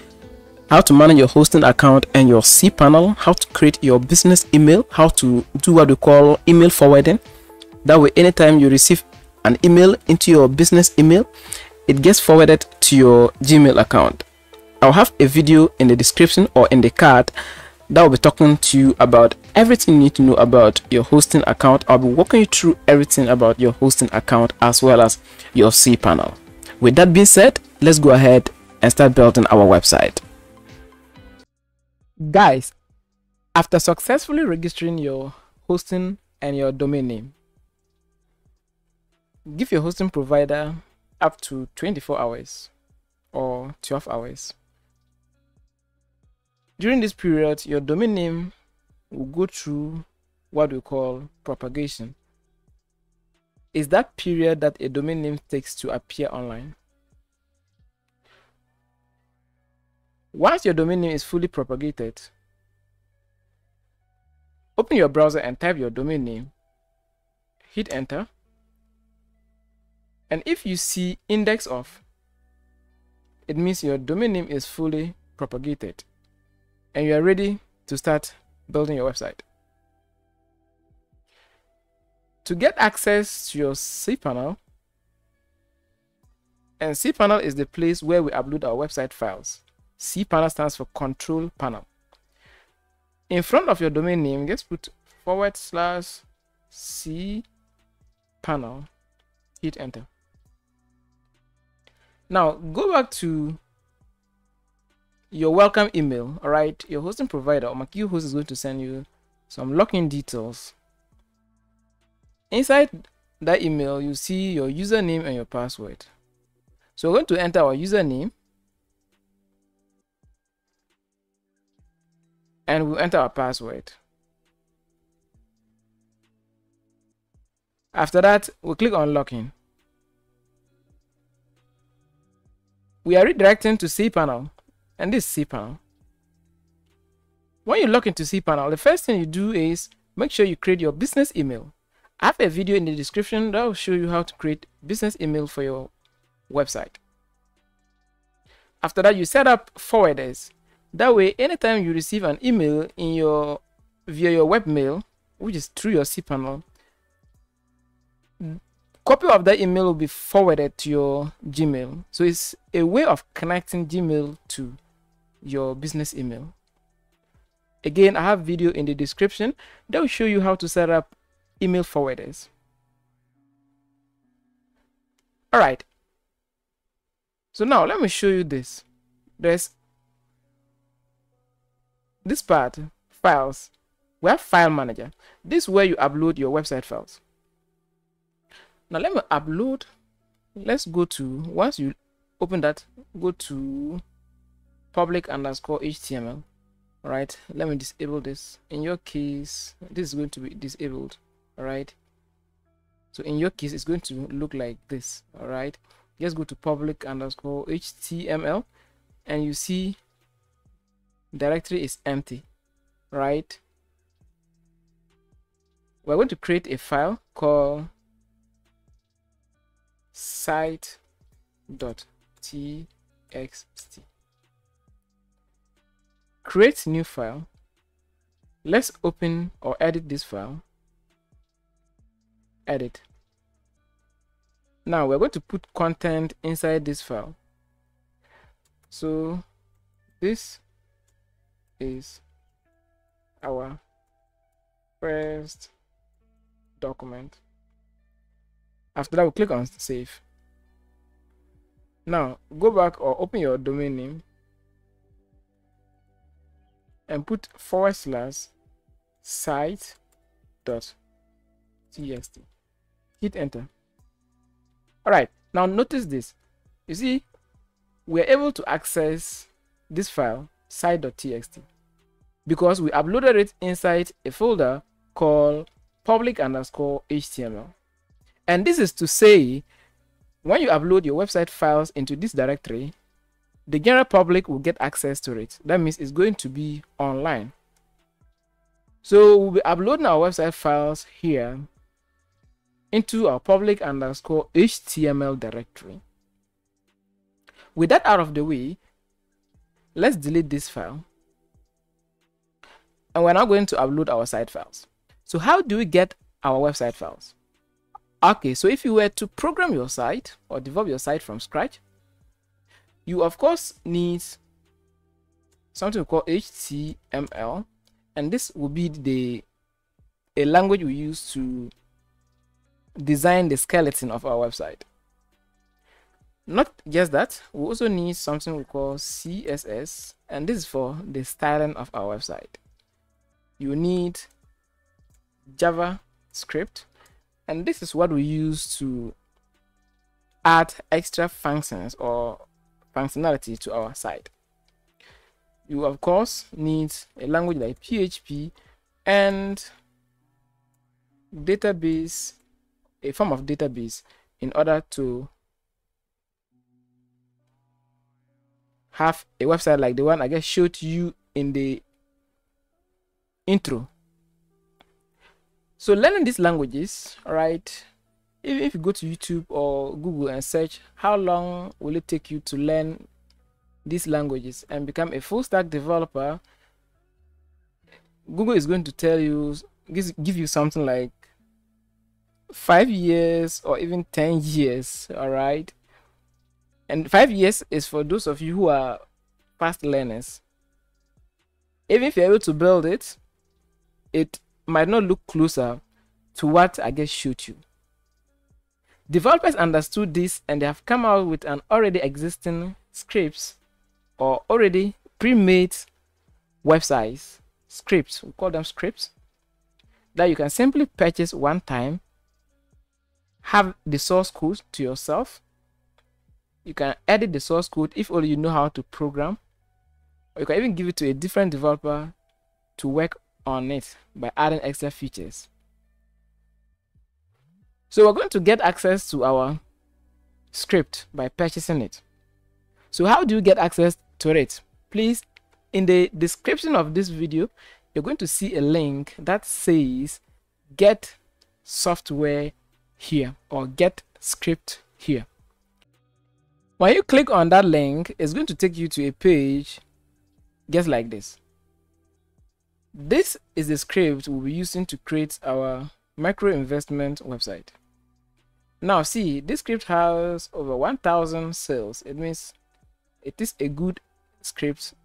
how to manage your hosting account and your cPanel, how to create your business email, how to do what we call email forwarding. That way, anytime you receive an email into your business email, it gets forwarded to your Gmail account. I'll have a video in the description or in the card that will be talking to you about everything you need to know about your hosting account. I'll be walking you through everything about your hosting account as well as your cPanel. With that being said, let's go ahead and start building our website. Guys, after successfully registering your hosting and your domain name, give your hosting provider up to 24 hours or 12 hours. During this period, your domain name will go through what we call propagation. It's that period that a domain name takes to appear online. Once your domain name is fully propagated, open your browser and type your domain name, hit enter, and if you see index off, it means your domain name is fully propagated and you are ready to start building your website. To get access to your cPanel, and cPanel is the place where we upload our website files. cPanel stands for control panel. In front of your domain name, just put /cPanel, hit enter. Now go back to your welcome email. All right, your hosting provider or MakiHost is going to send you some login details. Inside that email, you see your username and your password. So we're going to enter our username and we'll enter our password. After that, we'll click on login. We are redirecting to cPanel, and this is cPanel. When you log into cPanel, the first thing you do is make sure you create your business email. I have a video in the description that will show you how to create business email for your website. After that, you set up forwarders. That way, anytime you receive an email in via your webmail, which is through your cPanel, copy of that email will be forwarded to your Gmail. So it's a way of connecting Gmail to your business email. Again, I have video in the description that will show you how to set up email forwarders. All right. So now let me show you this. There's this part, files. We have file manager. This is where you upload your website files. Now let me upload. Let's go to, once you open that, go to public_HTML. All right, let me disable this. In your case, this is going to be disabled. All right, so in your case, it's going to look like this. All right, just go to public_HTML and you see directory is empty. Right, we're going to create a file called site.txt. Create new file. Let's open or edit this file. Edit. Now we're going to put content inside this file. So this is our first document. After that, we'll click on save. Now go back or open your domain name and put /site.txt. Hit enter. All right, now notice this. You see, we're able to access this file site.txt because we uploaded it inside a folder called public_HTML. And this is to say, when you upload your website files into this directory, the general public will get access to it. That means it's going to be online. So we'll be uploading our website files here into our public underscore HTML directory. With that out of the way, let's delete this file. And we're now going to upload our site files. So how do we get our website files? Okay, so if you were to program your site or develop your site from scratch, you of course need something called HTML, and this will be a language we use to design the skeleton of our website. Not just that, we also need something we call CSS, and this is for the styling of our website. You need JavaScript, and this is what we use to add extra functions or functionality to our site. You of course need a language like PHP and database, a form of database, in order to have a website like the one I just showed you in the intro. So learning these languages, right? If you go to YouTube or Google and search how long will it take you to learn these languages and become a full stack developer, Google is going to tell you, give you something like 5 years or even 10 years. All right, and 5 years is for those of you who are fast learners. Even if you're able to build it, it might not look closer to what I just showed you. Developers understood this and they have come out with an already existing scripts or already pre-made websites, scripts, we call them scripts, that you can simply purchase one time, have the source code to yourself. You can edit the source code if only you know how to program, or you can even give it to a different developer to work on it by adding extra features. So we're going to get access to our script by purchasing it. So how do you get access to it? Please, in the description of this video, you're going to see a link that says get software here or get script here. When you click on that link, it's going to take you to a page just like this. This is the script we'll be using to create our micro investment website. Now see, this script has over 1,000 cells. It means it is a good script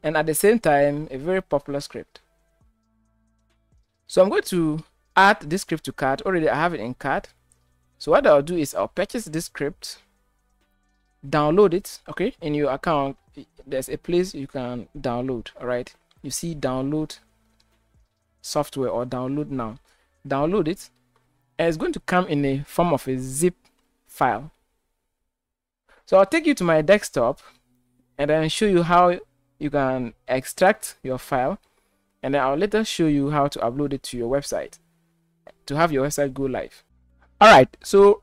and at the same time a very popular script. So I'm going to add this script to cart. Already I have it in cart. So what I'll do is I'll purchase this script, download it. Okay, in your account there's a place you can download. All right, you see download software or download now. Download it, and it's going to come in a form of a zip file. So I'll take you to my desktop and then show you how you can extract your file, and then I'll later show you how to upload it to your website to have your website go live. All right, so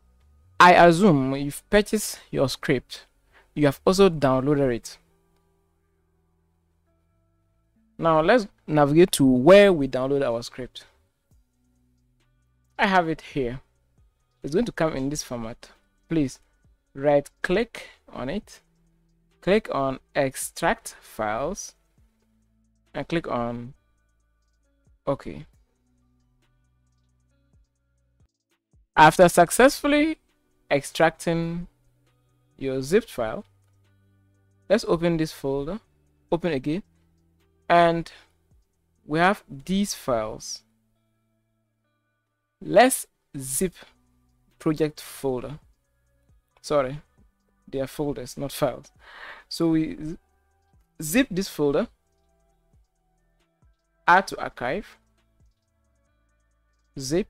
I assume you've purchased your script, you have also downloaded it. Now let's navigate to where we download our script. I have it here. It's going to come in this format. Please right click on it, click on extract files, and click on OK. After successfully extracting your zipped file, let's open this folder, open again, and we have these files. Let's zip project folder. Sorry, they are folders, not files. So we zip this folder, add to archive, zip,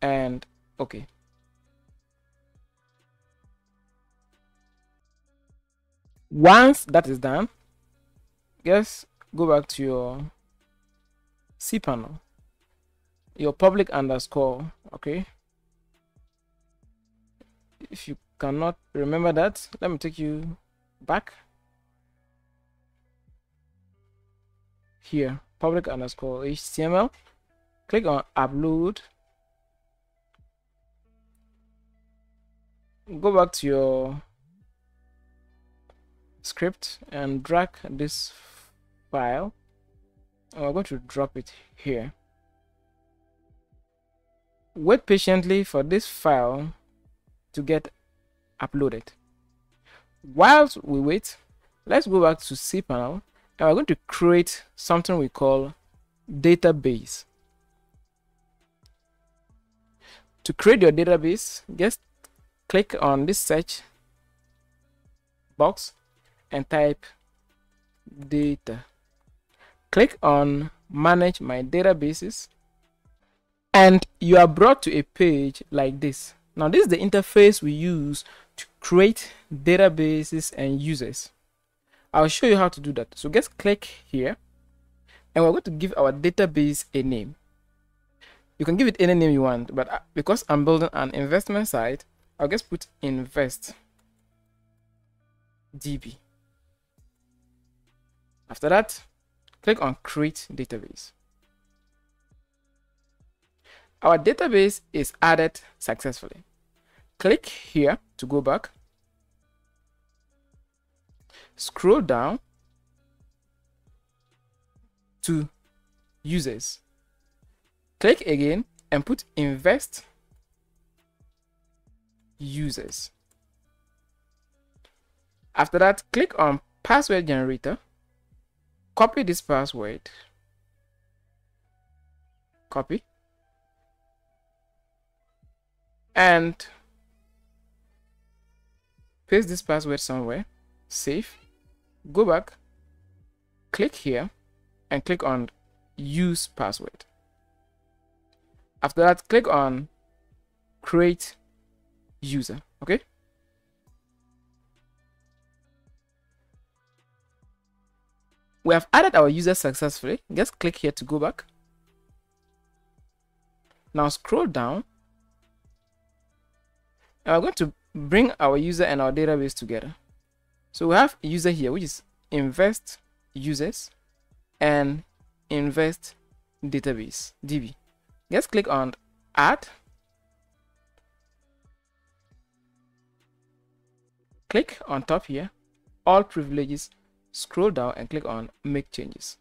and OK. Once that is done, just go back to your cPanel, your public underscore. Okay, if you cannot remember that, let me take you back. here, public underscore HTML. Click on upload. Go back to your script and drag this file, and we're going to drop it here. Wait patiently for this file to get uploaded. Whilst we wait, let's go back to cPanel, and we're going to create something we call database. To create your database, just click on this search box and type data. Click on manage my databases, and you are brought to a page like this. Now this is the interface we use to create databases and users. I'll show you how to do that. So just click here, and we're going to give our database a name. You can give it any name you want, but because I'm building an investment site, I'll just put invest DB. After that, click on create database. Our database is added successfully. Click here to go back. Scroll down to users. Click again and put invest users. After that, click on password generator. Copy this password. Copy. And paste this password somewhere. Save. Go back. Click here and click on use password. After that, click on create user. Okay. We have added our user successfully. Just click here to go back. Now scroll down, and we're going to bring our user and our database together. So we have a user here, which is invest users and invest database DB. Just click on add. Click on top here, all privileges. Scroll down and click on make changes.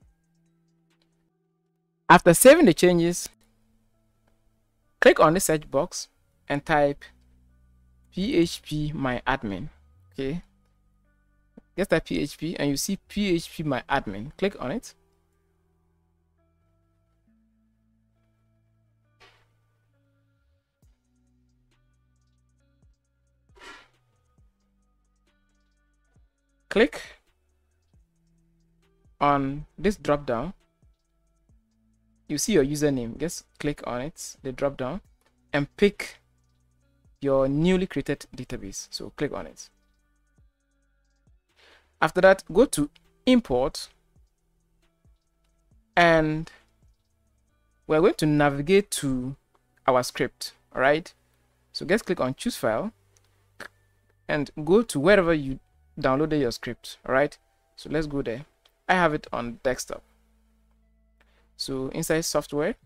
After saving the changes, click on the search box and type php my admin. Okay, just type php and you see php my admin. Click on it. Click on this drop down. You see your username. Just click on it, the drop down, and pick your newly created database. So click on it. After that, go to import, and we're going to navigate to our script. All right, so just click on choose file and go to wherever you downloaded your script. All right, so let's go there. I have it on desktop. So inside software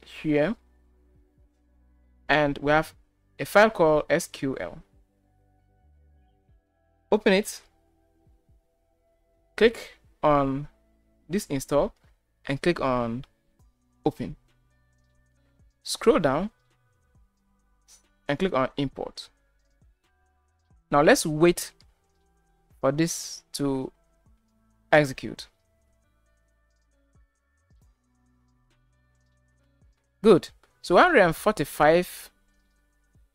here, and we have a file called SQL. Open it, click on this install and click on open. Scroll down and click on import. Now let's wait for this to execute. Good. So 145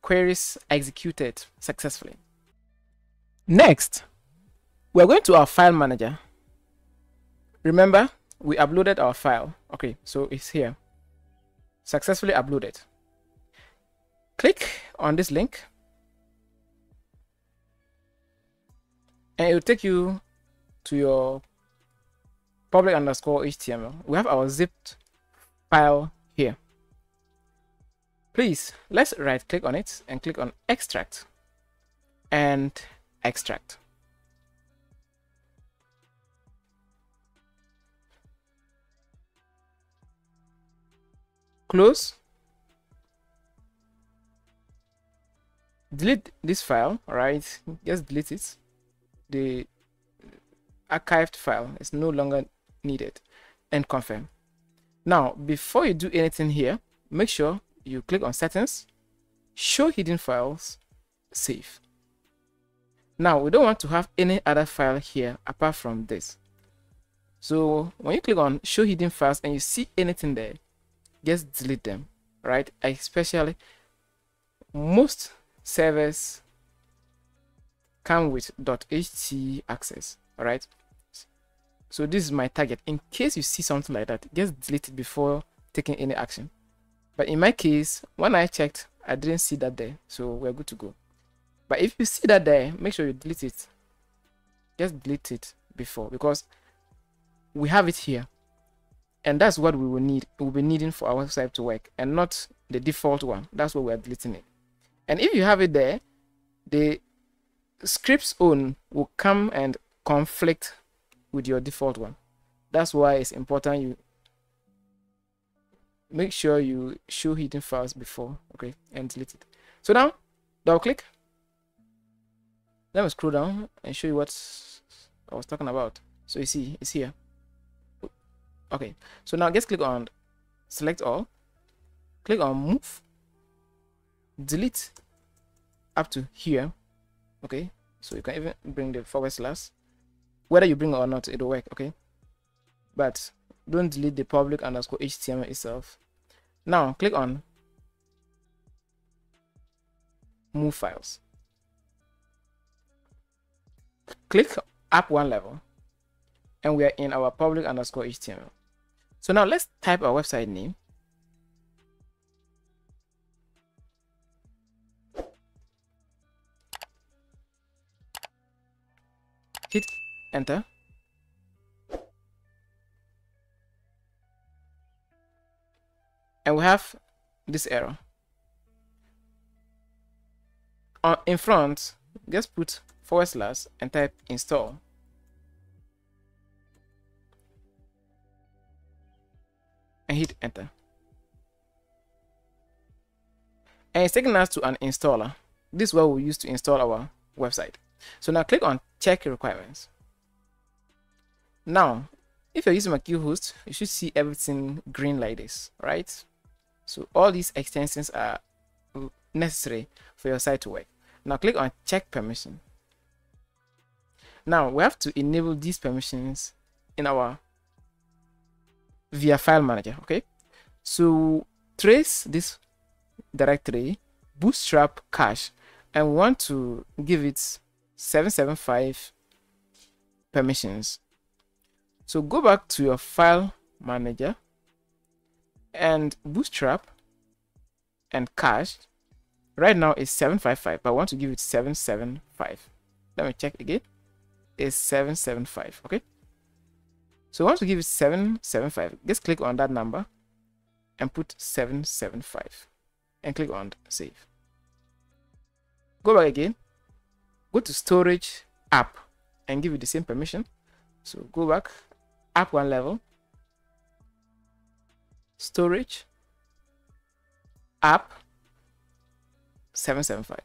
queries executed successfully. Next, we're going to our file manager. Remember, we uploaded our file. Okay, so it's here. Successfully uploaded. Click on this link, and it will take you to your public underscore HTML. We have our zipped file here. Please, let's right click on it and click on extract and extract. close, delete this file. All right, just delete it. The archived file is no longer needed, and confirm. Now, before you do anything here, make sure you click on settings, show hidden files, save. Now, we don't want to have any other file here apart from this. So when you click on show hidden files and you see anything there, just delete them, right? Especially most servers come with .ht access, all right? So this is my target. In case you see something like that, just delete it before taking any action. But in my case, when I checked, I didn't see that there, so we're good to go. But if you see that there, make sure you delete it. Just delete it before, because we have it here, and that's what we will need. We'll be needing for our website to work, and not the default one. That's why we're deleting it. And if you have it there, the script's own will come and conflict with your default one. That's why it's important you make sure you show hidden files before, okay, and delete it. So now double click. Let me scroll down and show you what I was talking about. So you see it's here. Okay, so now just click on select all, click on move, delete up to here. Okay, so you can even bring the forward slash. Whether you bring it or not, it'll work, okay? But don't delete the public underscore HTML itself. Now click on move files. Click up one level, and we are in our public underscore HTML. So now let's type our website name. Hit enter. And we have this error. In front, just put / and type install. And hit enter. And it's taking us to an installer. This is what we use to install our website. So now click on check requirements. Now, if you're using Mac host, you should see everything green like this, right? So all these extensions are necessary for your site to work. Now click on check permission. Now we have to enable these permissions in our via file manager, okay? So trace this directory, bootstrap cache, and we want to give it 775 permissions. So go back to your file manager and bootstrap and cache. Right now it's 755, but I want to give it 775. Let me check again. It's 775, okay? So I want to give it 775. Just click on that number and put 775 and click on save. Go back again, go to storage app and give it the same permission. So go back, app one level, storage, app 775,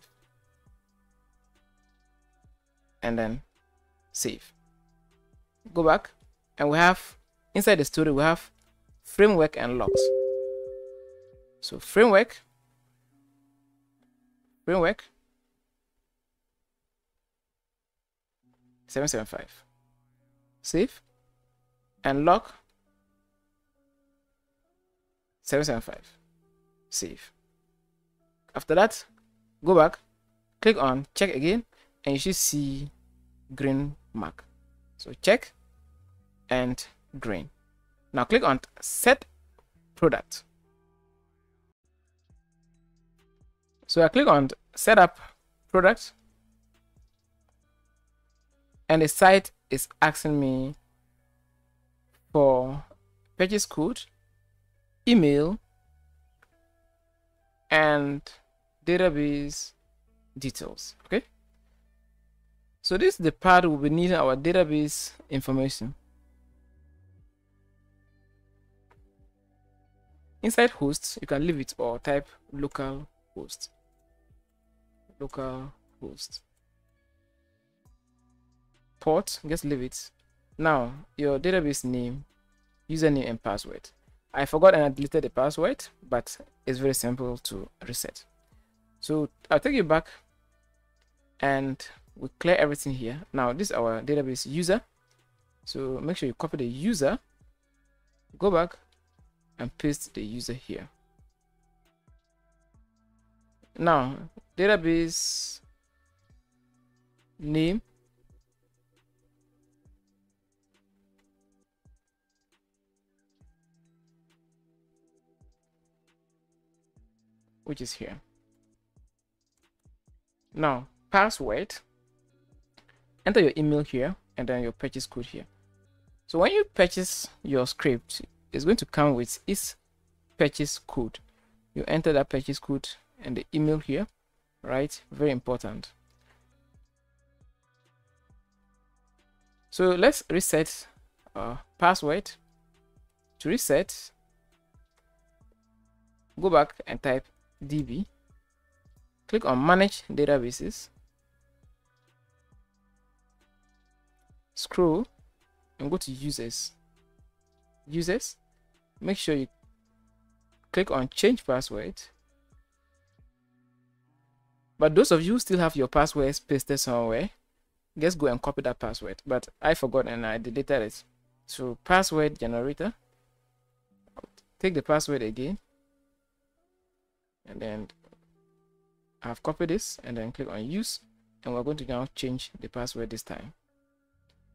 and then save. Go back, and we have inside the story we have framework and logs. So framework 775, save, and log 775, save. After that, go back, click on check again, and you should see green mark. So check and green. Now click on set product. So I click on set up product, and the site is asking me for purchase code, email, and database details. Okay, so this is the part we'll be needing our database information. inside host you can leave it or type local host. Port, just leave it. Now your database name, username and password. I forgot and I deleted the password, but it's very simple to reset. So I'll take you back and we clear everything here. Now this is our database user, so make sure you copy the user, go back and paste the user here. Now database name, which is here. Now password, enter your email here and then your purchase code here. So when you purchase your script, it's going to come with its purchase code. You enter that purchase code and the email here, right? Very important. So let's reset password. To reset, go back and type DB, click on manage databases, scroll and go to users. Make sure you click on change password. But those of you who still have your passwords pasted somewhere, just go and copy that password. But I forgot and I deleted it. So password generator, take the password again, and then I've copied this and then click on use, and we're going to now change the password this time.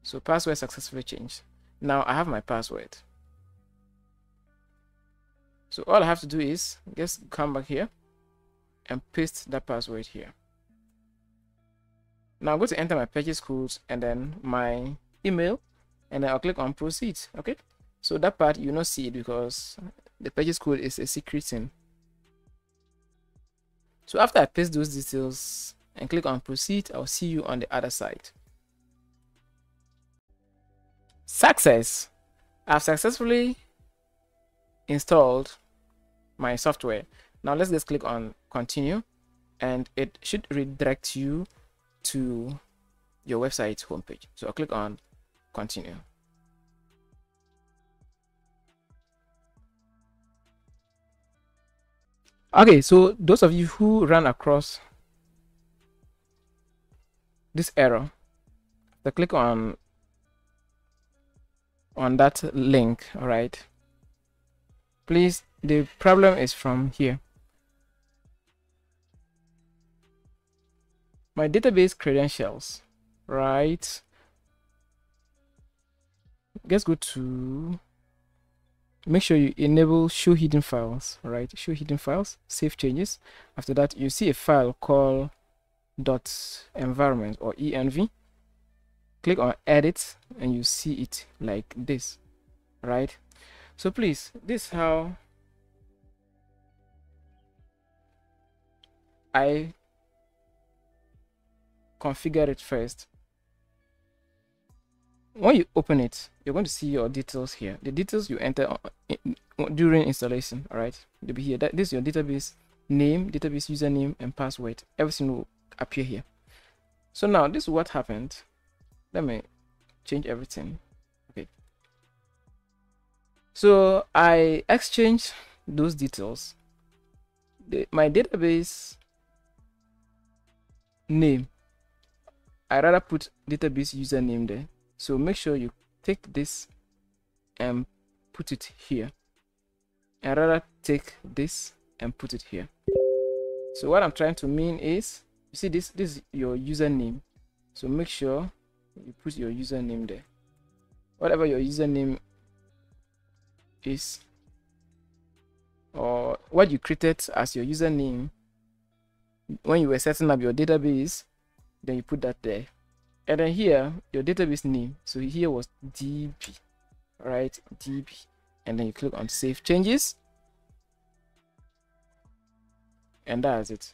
So password successfully changed. Now I have my password. So all I have to do is just come back here and paste that password here. Now I'm going to enter my purchase codes and then my email, and then I'll click on proceed. Okay, so that part you not see it because the purchase code is a secret thing. So after I paste those details and click on proceed, I'll see you on the other side. Success! I've successfully installed my software. Now let's just click on continue, and it should redirect you to your website homepage. So I'll click on continue. Okay, so those of you who run across this error, so click on that link. All right, please, the problem is from here. My database credentials, right? Let's go to, make sure you enable show hidden files. All right, show hidden files, save changes. After that, you see a file called .environment or env. Click on edit and you see it like this, right? So please, this is how I configure it first. When you open it, you're going to see your details here. The details you enter during installation, all right, they'll be here. This is your database name, database username and password. Everything will appear here. So now this is what happened. Let me change everything. Okay, so I exchanged those details. My database name, I rather put database username there. So make sure you take this and put it here. I rather take this and put it here. So what I'm trying to mean is, you see this is your username. So make sure you put your username there. Whatever your username is, or what you created as your username when you were setting up your database, then you put that there. And then here your database name, so here was DB, right? DB, and then you click on save changes, and that's it.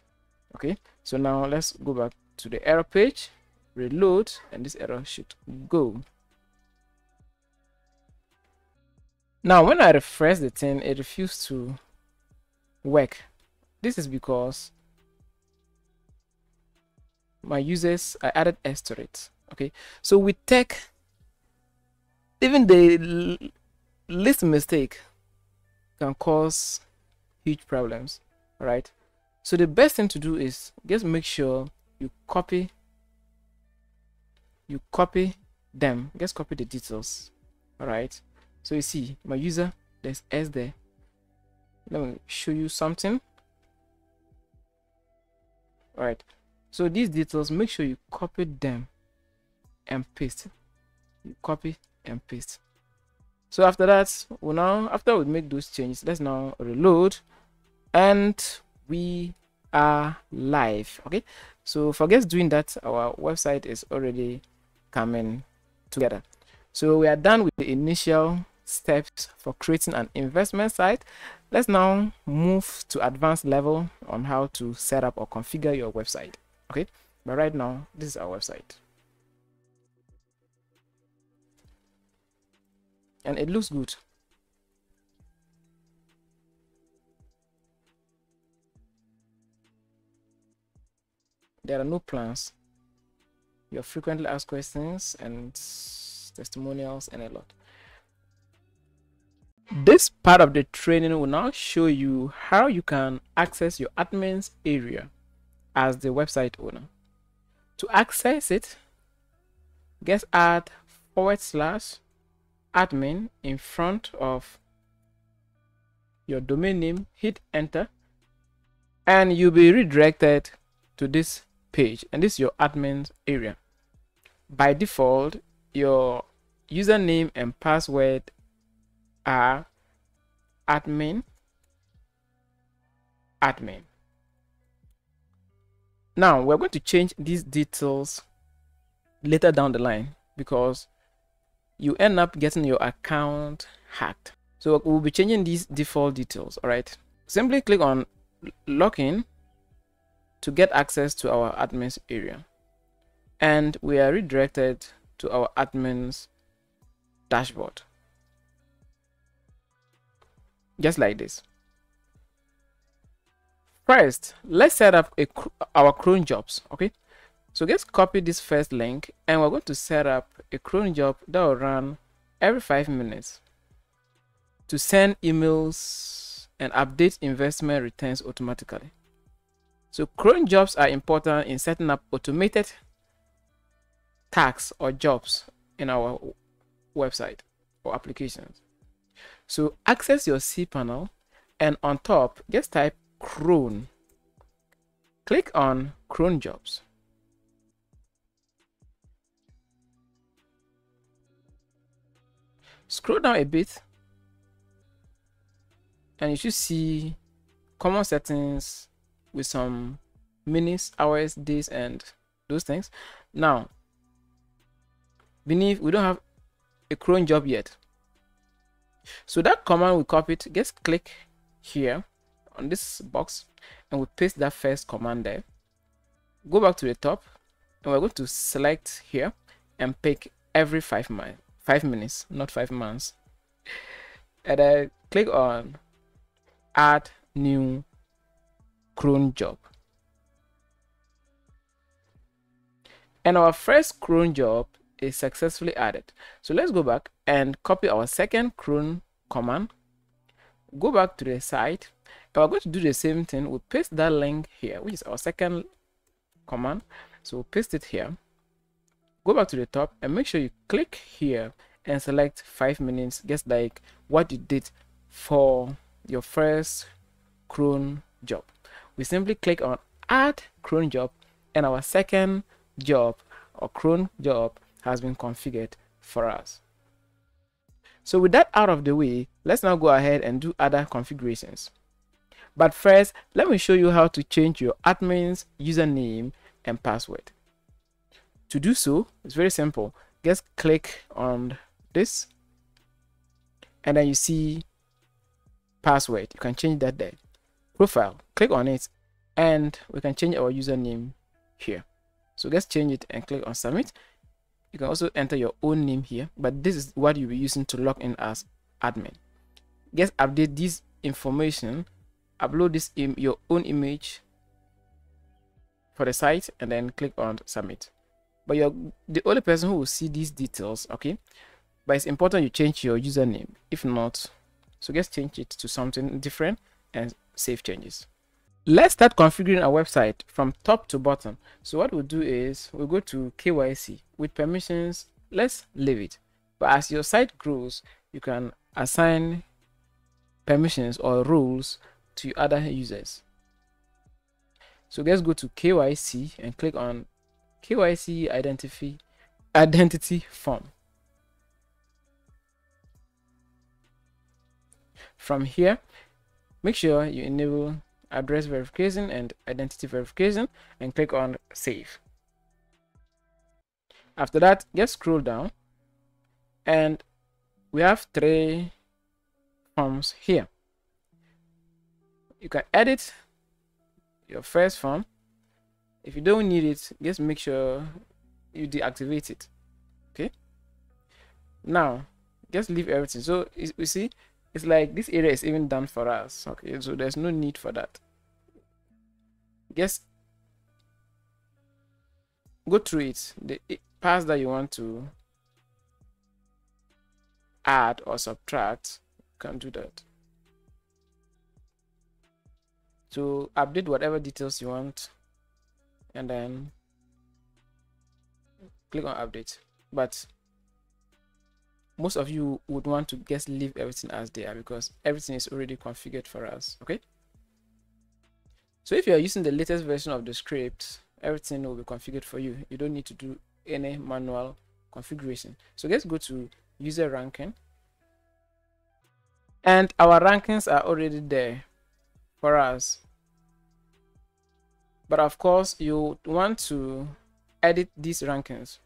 Okay, so now let's go back to the error page, reload, and this error should go. Now when I refresh the thing, it refused to work. This is because my users, I added S to it. Okay, so with tech, even the least mistake can cause huge problems. All right, so the best thing to do is just make sure you copy them, just copy the details. All right, so you see my user, there's S there. Let me show you something. All right, so these details, make sure you copy them and paste. You copy and paste. So after that, after we make those changes, let's now reload, and we are live. Okay, so forget doing that, our website is already coming together. So we are done with the initial steps for creating an investment site. Let's now move to advanced level on how to set up or configure your website. Okay, but right now this is our website and it looks good. There are no plans, your frequently asked questions and testimonials and a lot. This part of the training will now show you how you can access your admin's area as the website owner. To access it, just add /admin in front of your domain name, hit enter, and you'll be redirected to this page, and this is your admin's area. By default, your username and password are admin. Now we're going to change these details later down the line because you end up getting your account hacked. So we'll be changing these default details. All right, simply click on login to get access to our admin's area, and we are redirected to our admin's dashboard, just like this. First, let's set up our cron jobs. Okay, so just copy this first link, and we're going to set up a cron job that will run every 5 minutes to send emails and update investment returns automatically. So cron jobs are important in setting up automated tasks or jobs in our website or applications. So access your cPanel, and on top just type cron. Click on cron jobs. Scroll down a bit and you should see common settings with some minutes, hours, days, and those things. Now beneath, we don't have a cron job yet, so that command we copied, just click here on this box and we paste that first command there. Go back to the top and we're going to select here and pick every 5 minutes, not 5 months, and then click on add new cron job, and our first cron job is successfully added. So let's go back and copy our second cron command, go back to the site, and we're going to do the same thing. We'll paste that link here, which is our second command. So we'll paste it here, go back to the top and make sure you click here and select 5 minutes, just like what you did for your first cron job. We simply click on add cron job, and our second job or cron job has been configured for us. So with that out of the way, let's now go ahead and do other configurations. But first, let me show you how to change your admin's username and password. To do so, it's very simple. Just click on this and then you see password. You can change that there. Profile, click on it and we can change our username here. So just change it and click on submit. You can also enter your own name here, but this is what you'll be using to log in as admin. Just update this information upload this your own image for the site and then click on submit. But you're the only person who will see these details, okay? But it's important you change your username. If not, so just change it to something different and save changes. Let's start configuring our website from top to bottom. So what we'll do is we'll go to KYC with permissions. Let's leave it. But as your site grows, you can assign permissions or rules to other users. So let's go to KYC and click on KYC identity form. From here, make sure you enable address verification and identity verification and click on save. After that, just scroll down and we have 3 forms here. You can edit your first form. If you don't need it, just make sure you deactivate it. Okay, now just leave everything. So you see, it's like this area is even done for us. Okay, so there's no need for that. Just go through it. The parts that you want to add or subtract, you can do that. To update whatever details you want and then click on update. But most of you would want to just leave everything as they are because everything is already configured for us. Okay, so if you are using the latest version of the script, everything will be configured for you. You don't need to do any manual configuration. So let's go to user ranking, and our rankings are already there for us. But of course, you want to edit these rankings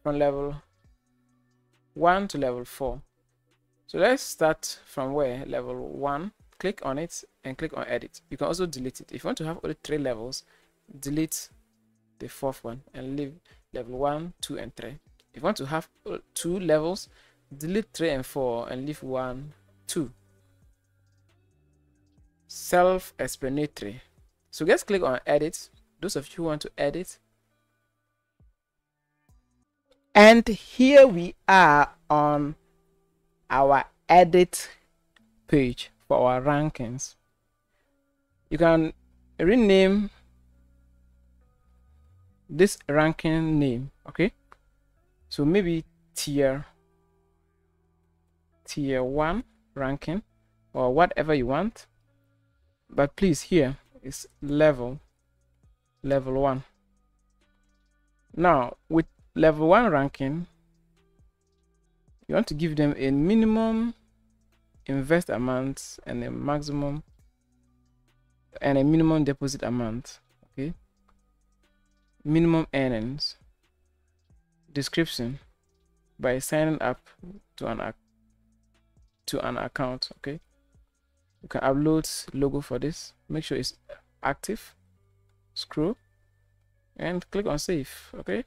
from level 1 to level 4. So let's start from where? Level 1. Click on it and click on edit. You can also delete it. If you want to have only 3 levels, delete the 4th one and leave level 1, 2, and 3. If you want to have 2 levels, delete 3 and 4 and leave 1, 2. Self-explanatory. So just click on edit. Those of you who want to edit. And here we are on our edit page for our rankings. You can rename this ranking name, okay? So maybe tier 1 ranking or whatever you want. But please, here is level 1. Now with level 1 ranking, you want to give them a minimum invest amount and a maximum and a minimum deposit amount. Okay, minimum earnings, description, by signing up to an account. Okay, you can upload logo for this. Make sure it's active. Scroll and click on save. Okay,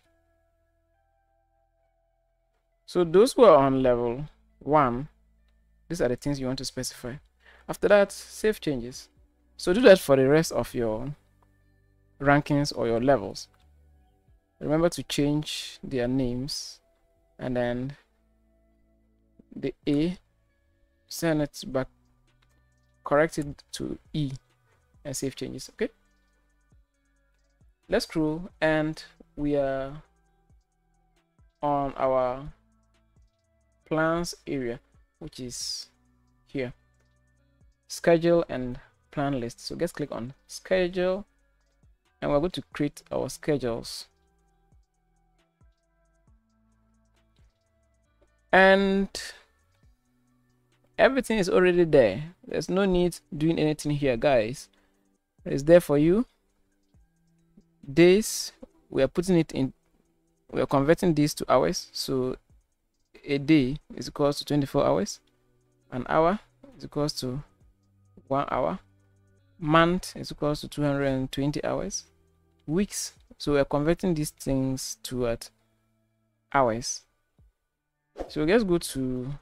so those who are on level 1, these are the things you want to specify. After that, save changes. So do that for the rest of your rankings or your levels. Remember to change their names and then the A, send it back, correct it to E and save changes. Okay, let's scroll and we are on our plans area, which is here, schedule and plan list. So let's click on schedule and we're going to create our schedules. And everything is already there. There's no need doing anything here, guys. It's there for you. Days, we are putting it in, we are converting this to hours. So a day is equals to 24 hours. An hour is equals to 1 hour. Month is equals to 220 hours. Weeks, so we are converting these things to hours. So let's go to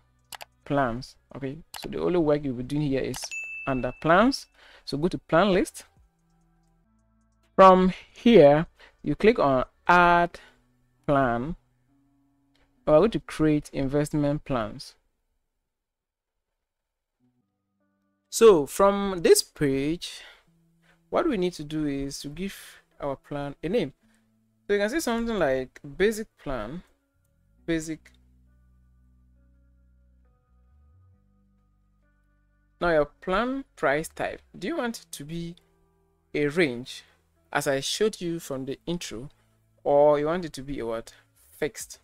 plans. Okay, so the only work you'll be doing here is under plans. So go to plan list. From here, you click on add plan. We're going to create investment plans. So from this page, what we need to do is to give our plan a name. So you can say something like basic plan, basic. Now your plan price type, do you want it to be a range as I showed you from the intro, or you want it to be a what? Fixed.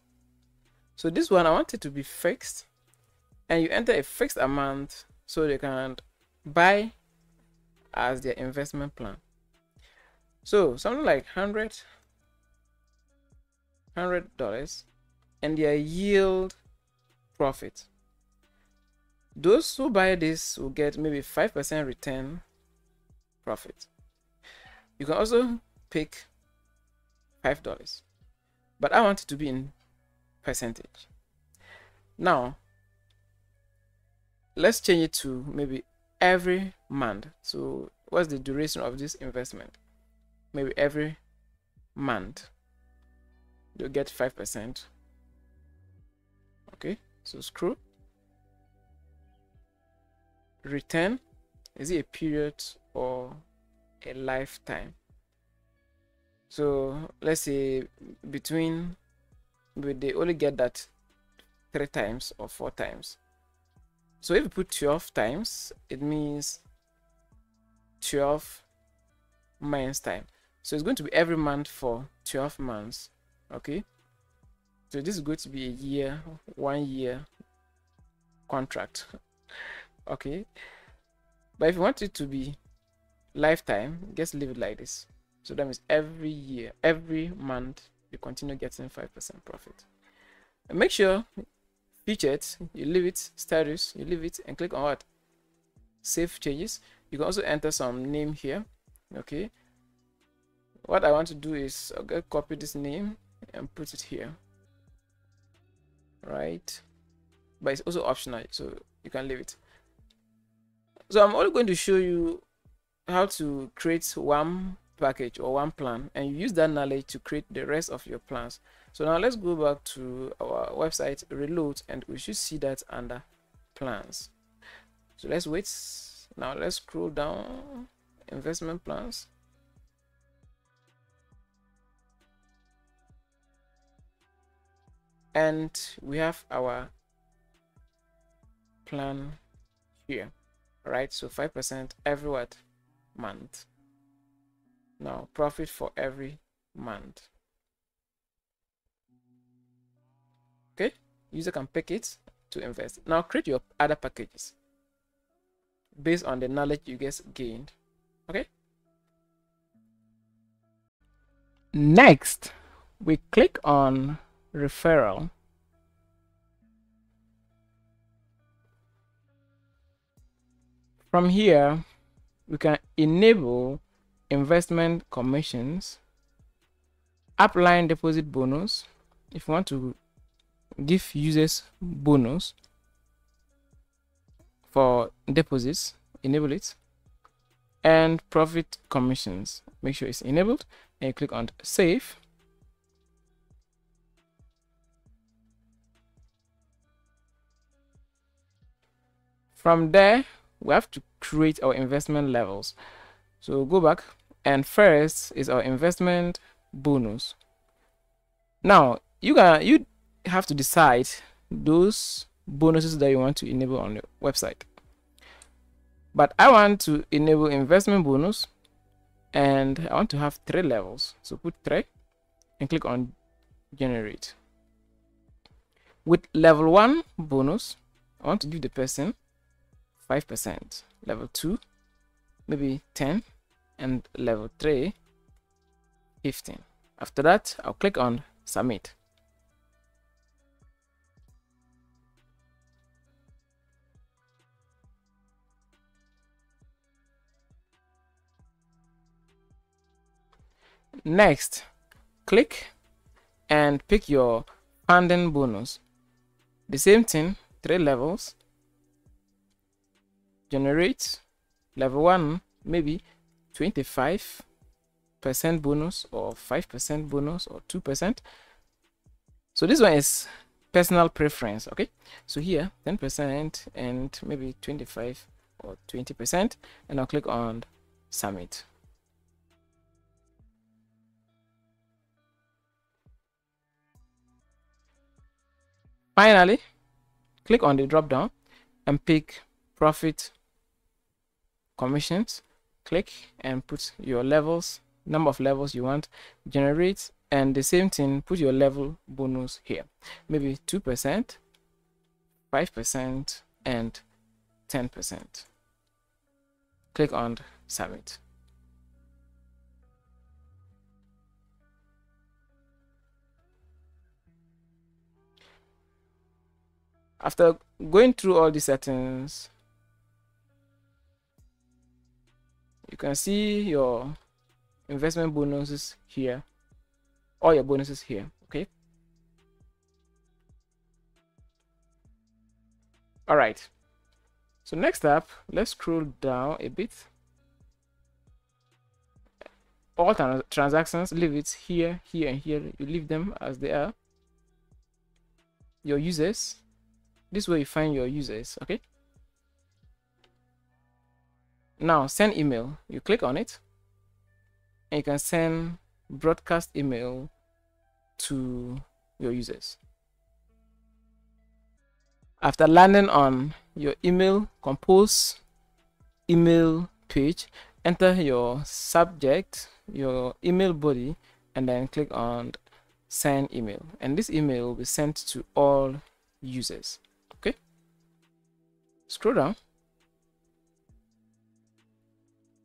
So this one, I want it to be fixed, and you enter a fixed amount so they can buy as their investment plan. So something like $100, and their yield profit. Those who buy this will get maybe 5% return profit. You can also pick $5, but I want it to be in percentage. Now let's change it to maybe every month. So what's the duration of this investment? Maybe every month you'll get 5%. Okay, so scroll. Return, is it a period or a lifetime? So let's say between, they only get that 3 times or 4 times. So if you put 12 times, it means 12 months time. So it's going to be every month for 12 months. Okay, so this is going to be a year, 1 year contract. Okay, but if you want it to be lifetime, just leave it like this. So that means every year, every month, you continue getting 5% profit. And make sure featured, you leave it, status, you leave it, and click on what? Save changes. You can also enter some name here. Okay, what I want to do is I'll copy this name and put it here, right? But it's also optional, so you can leave it. So I'm only going to show you how to create one package or one plan, and you use that knowledge to create the rest of your plans. So now let's go back to our website, reload, and we should see that under plans. So let's wait. Now let's scroll down, investment plans. And we have our plan here. Right, so 5% every what? Month. Now profit for every month. Okay, user can pick it to invest. Now create your other packages based on the knowledge you guys gained. Okay, next we click on referral. From here, we can enable investment commissions, upline deposit bonus. If you want to give users bonus for deposits, enable it, and profit commissions. Make sure it's enabled, and you click on save. From there, we have to create our investment levels. So go back, and first is our investment bonus. Now you have to decide those bonuses that you want to enable on the website. But I want to enable investment bonus, and I want to have 3 levels. So put 3 and click on generate. With level 1 bonus, I want to give the person 5%, level 2 maybe 10, and level 3 15. After that, I'll click on submit. Next, click and pick your funding bonus. The same thing, 3 levels, generate, Level 1, maybe 25% bonus or 5% bonus or 2%. So this one is personal preference. Okay, so here 10% and maybe 25 or 20%, and I'll click on submit. Finally, click on the drop down and pick profit commissions. Click and put your levels, number of levels you want, generate, and the same thing, put your level bonus here, maybe 2%, 5%, and 10%. Click on submit. After going through all the settings, you can see your investment bonuses here, all your bonuses here. Okay, all right, so next up, let's scroll down a bit. All transactions, leave it here, here, and here. You leave them as they are. Your users, this way you find your users. Okay, now send email. You click on it and you can send broadcast email to your users. After landing on your email compose email page, enter your subject, your email body, and then click on send email, and this email will be sent to all users. Okay, scroll down,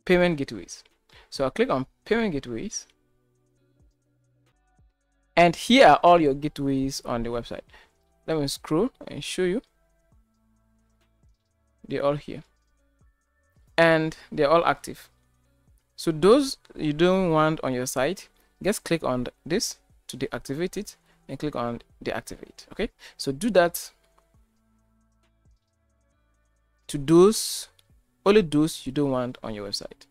payment gateways. So I'll click on payment gateways, and here are all your gateways on the website. Let me scroll and show you. They're all here and they're all active. So those you don't want on your site, just click on this to deactivate it and click on deactivate. Okay, so do that to those, only those you don't want on your website.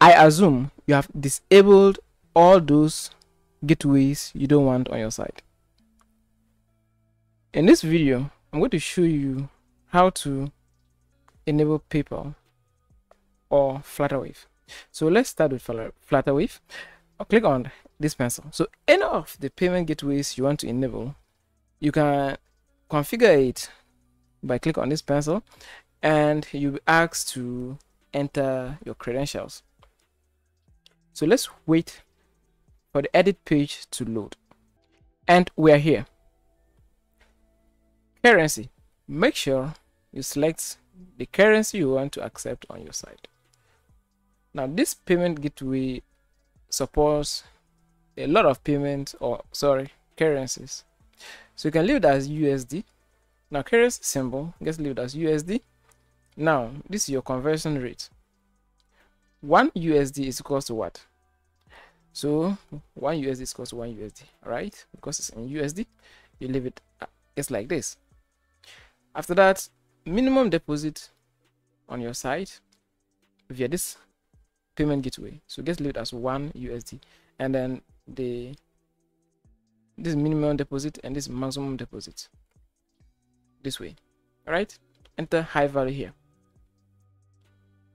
I assume you have disabled all those gateways you don't want on your site. In this video, I'm going to show you how to enable PayPal or Flutterwave. So let's start with Flutterwave. I'll click on this pencil. So any of the payment gateways you want to enable, you can configure it by clicking on this pencil, and you'll be asked to enter your credentials. So let's wait for the edit page to load, and we're here. Currency, make sure you select the currency you want to accept on your site. Now this payment gateway supports a lot of payments, or currencies. So you can leave it as USD. Now currency symbol, just leave it as USD. Now this is your conversion rate. 1 USD is equals to what? So 1 USD is equals to 1 USD, right? Because it's in USD, you leave it just like this. After that, minimum deposit on your site via this payment gateway. So just leave it as 1 USD, and then this minimum deposit and this maximum deposit this way. All right, enter high value here.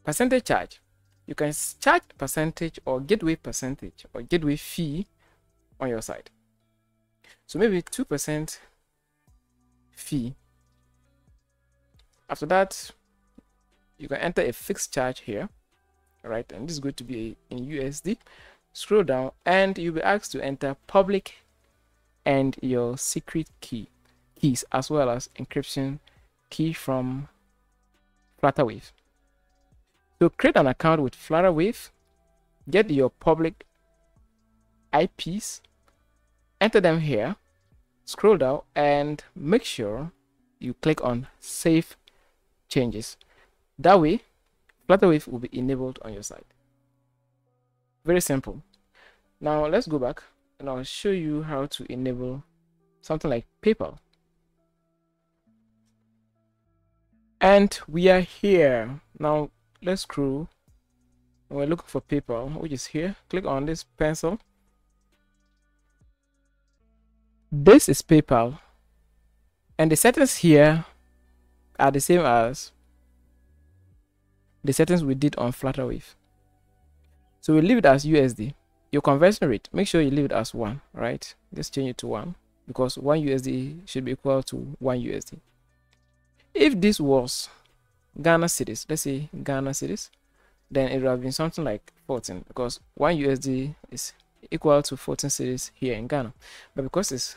Percentage charge, you can charge percentage or gateway percentage or gateway fee on your site. So maybe 2% fee. After that, you can enter a fixed charge here. All right, and this is going to be in USD. Scroll down and you'll be asked to enter public and your secret keys, as well as encryption key from Flutterwave. So create an account with Flutterwave, get your public IPs, enter them here, scroll down, and make sure you click on save changes. That way Flutterwave will be enabled on your site. Very simple. Now let's go back and I'll show you how to enable something like PayPal. And we are here now. Let's scroll. We're looking for PayPal, which is here. Click on this pencil. This is PayPal, and the settings here are the same as the settings we did on Flutterwave. So we leave it as USD. Your conversion rate, make sure you leave it as 1, right? Just change it to 1, because 1 USD should be equal to 1 USD. If this was Ghana cedis, let's say Ghana cedis, then it would have been something like 14, because 1 USD is equal to 14 cedis here in Ghana. But because it's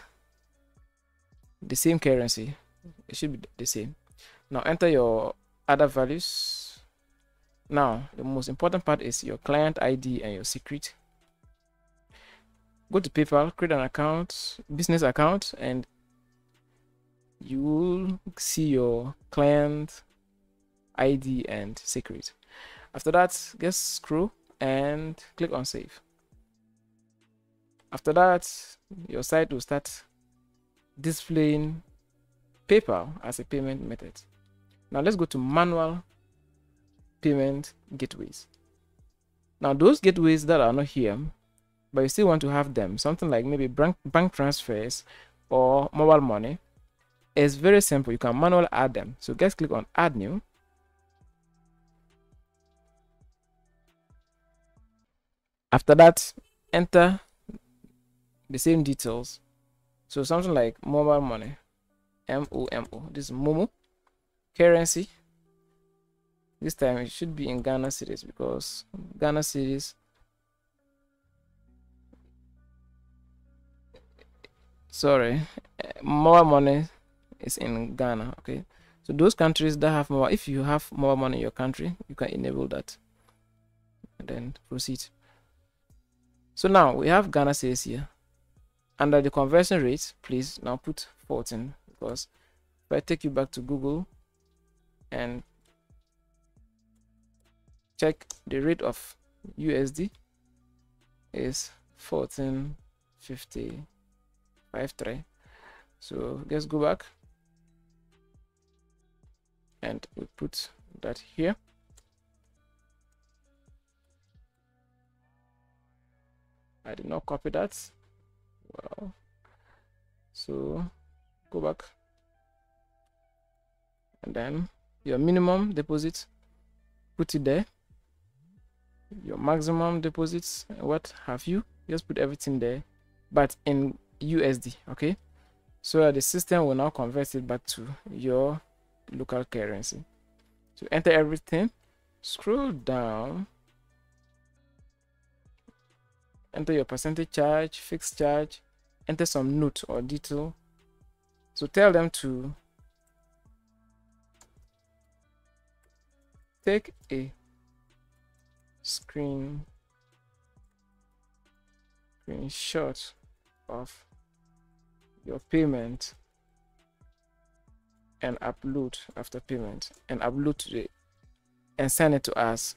the same currency, it should be the same. Now enter your other values. Now the most important part is your client ID and your secret. Go to PayPal, create an account, business account, and you will see your client ID and secret. After that, just scroll and click on save. After that, your site will start displaying PayPal as a payment method. Now let's go to manual payment gateways. Now those gateways that are not here, but you still want to have them, something like maybe bank transfers or mobile money, it's very simple. You can manually add them. So just click on add new. After that, enter the same details. So something like mobile money, MOMO. This is Momo. Currency, this time it should be in Ghana cedis, because Ghana cedis, sorry, mobile money is in Ghana. Okay, so those countries that have mobile, if you have mobile money in your country, you can enable that and then proceed. So now we have Ghana cedis here. Under the conversion rate, please now put 14, because if I take you back to Google and check, the rate of USD is 14.5053. So let's go back and we put that here. I did not copy that. Well, so go back, and then your minimum deposit, put it there. Your maximum deposits, what have you, just put everything there, but in USD. Okay, so the system will now convert it back to your local currency. So enter everything, scroll down, enter your percentage charge, fixed charge, enter some note or detail. So tell them to take a screenshot of your payment and upload after payment, and upload to the and send it to us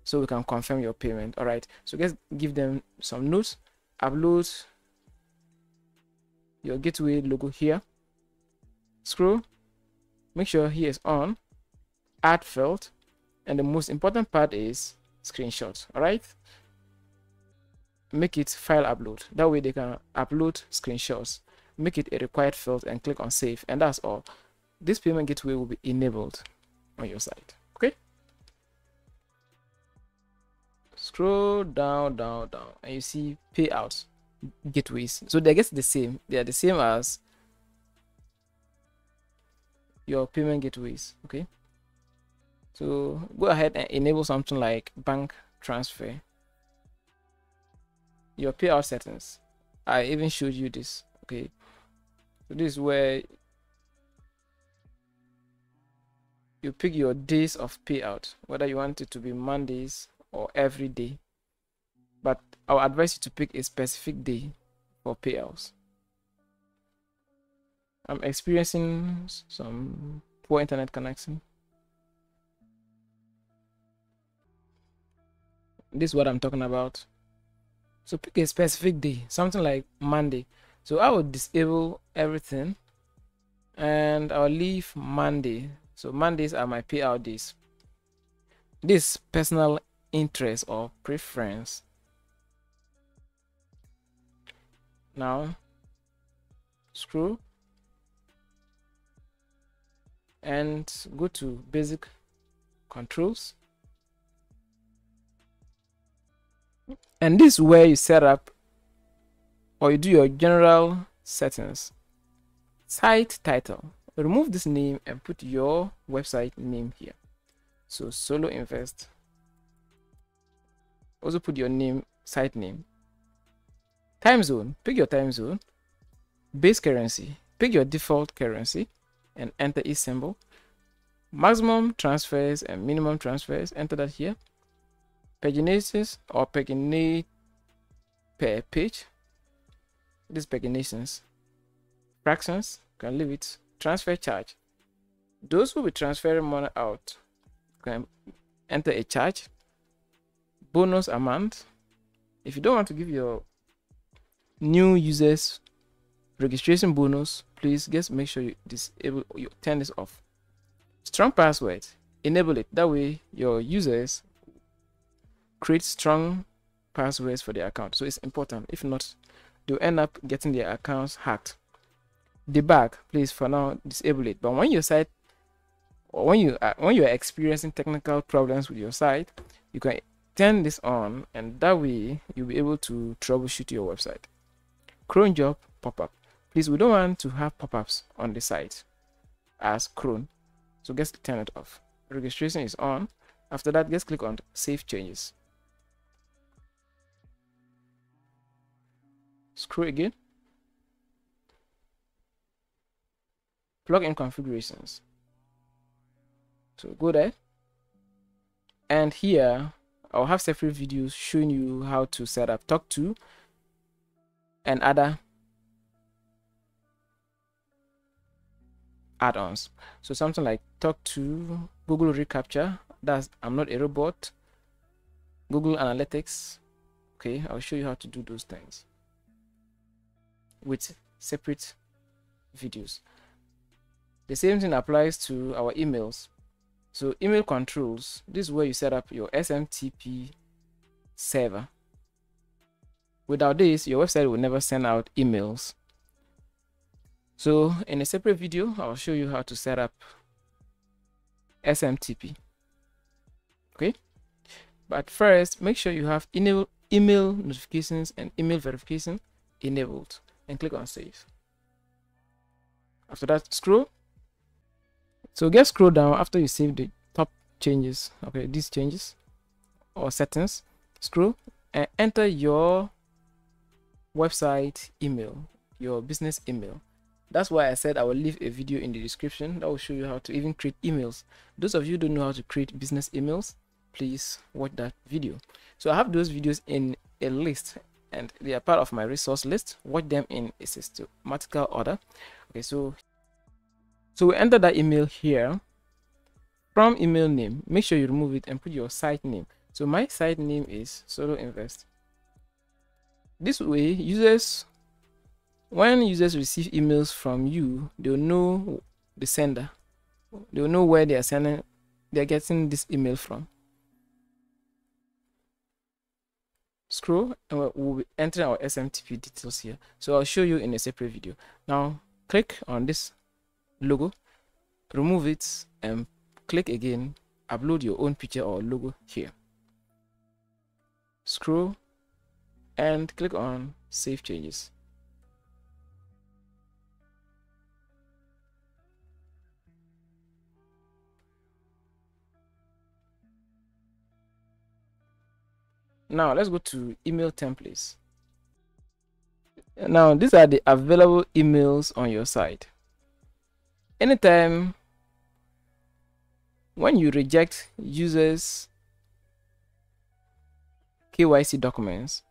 so we can confirm your payment. All right, so just give them some notes. Upload your gateway logo here, scroll, make sure here is on, add field, and the most important part is screenshot. All right, make it file upload, that way they can upload screenshots. Make it a required field and click on save, and that's all. This payment gateway will be enabled on your site. Okay, scroll down, and you see payouts gateways. So they get the same, they are the same as your payment gateways. Okay, so go ahead and enable something like bank transfer. Your payout settings, I even showed you this. Okay, so this is where you pick your days of payout, whether you want it to be Mondays or every day, but I'll advise you to pick a specific day for payouts. I'm experiencing some poor internet connection. This is what I'm talking about. So pick a specific day, something like Monday. So I will disable everything and I'll leave Monday So Mondays are my payout days. This personal interest or preference. Now scroll and go to basic controls, and this is where you set up or you do your general settings. Site title, remove this name and put your website name here. So Solo Invest. Also put your name, site name. Time zone, pick your time zone. Base currency, pick your default currency and enter each symbol. Maximum transfers and minimum transfers, enter that here. Paginations or paginate per page. This paginations. Fractions, can leave it. Transfer charge, those who will be transferring money out can enter a charge. Bonus amount, if you don't want to give your new users registration bonus, please just make sure you disable, you turn this off. Strong password, enable it, that way your users create strong passwords for their account. So it's important, if not they'll end up getting their accounts hacked. Debug, please for now disable it, but when your site or when you are experiencing technical problems with your site, you can turn this on, and that way you'll be able to troubleshoot your website. Cron job pop-up, please, we don't want to have pop-ups on the site as cron, so just turn it off. Registration is on. After that, just click on save changes. Scroll again, plugin configurations. So go there, and here I'll have separate videos showing you how to set up talk to and other add-ons. So something like talk to, Google reCAPTCHA, that's I'm not a robot, Google Analytics. Okay, I'll show you how to do those things with separate videos. The same thing applies to our emails. So email controls, this is where you set up your SMTP server. Without this, your website will never send out emails. So in a separate video, I'll show you how to set up SMTP. Okay, but first make sure you have email notifications and email verification enabled, and click on save. After that, scroll. So just scroll down after you save the top changes, okay, these changes or settings. Scroll and enter your website email, your business email. That's why I said I will leave a video in the description that will show you how to even create emails. Those of you who don't know how to create business emails, please watch that video. So I have those videos in a list, and they are part of my resource list. Watch them in a systematical order. Okay, so we enter that email here. From email name, make sure you remove it and put your site name. So my site name is Solo Invest. This way, when users receive emails from you, they'll know the sender. They'll know where they are getting this email from. Scroll, and we'll be entering our SMTP details here. So I'll show you in a separate video. Now click on this logo, remove it, and click again, upload your own picture or logo here. Scroll and click on save changes. Now let's go to email templates. Now these are the available emails on your site. Anytime when you reject users KYC documents,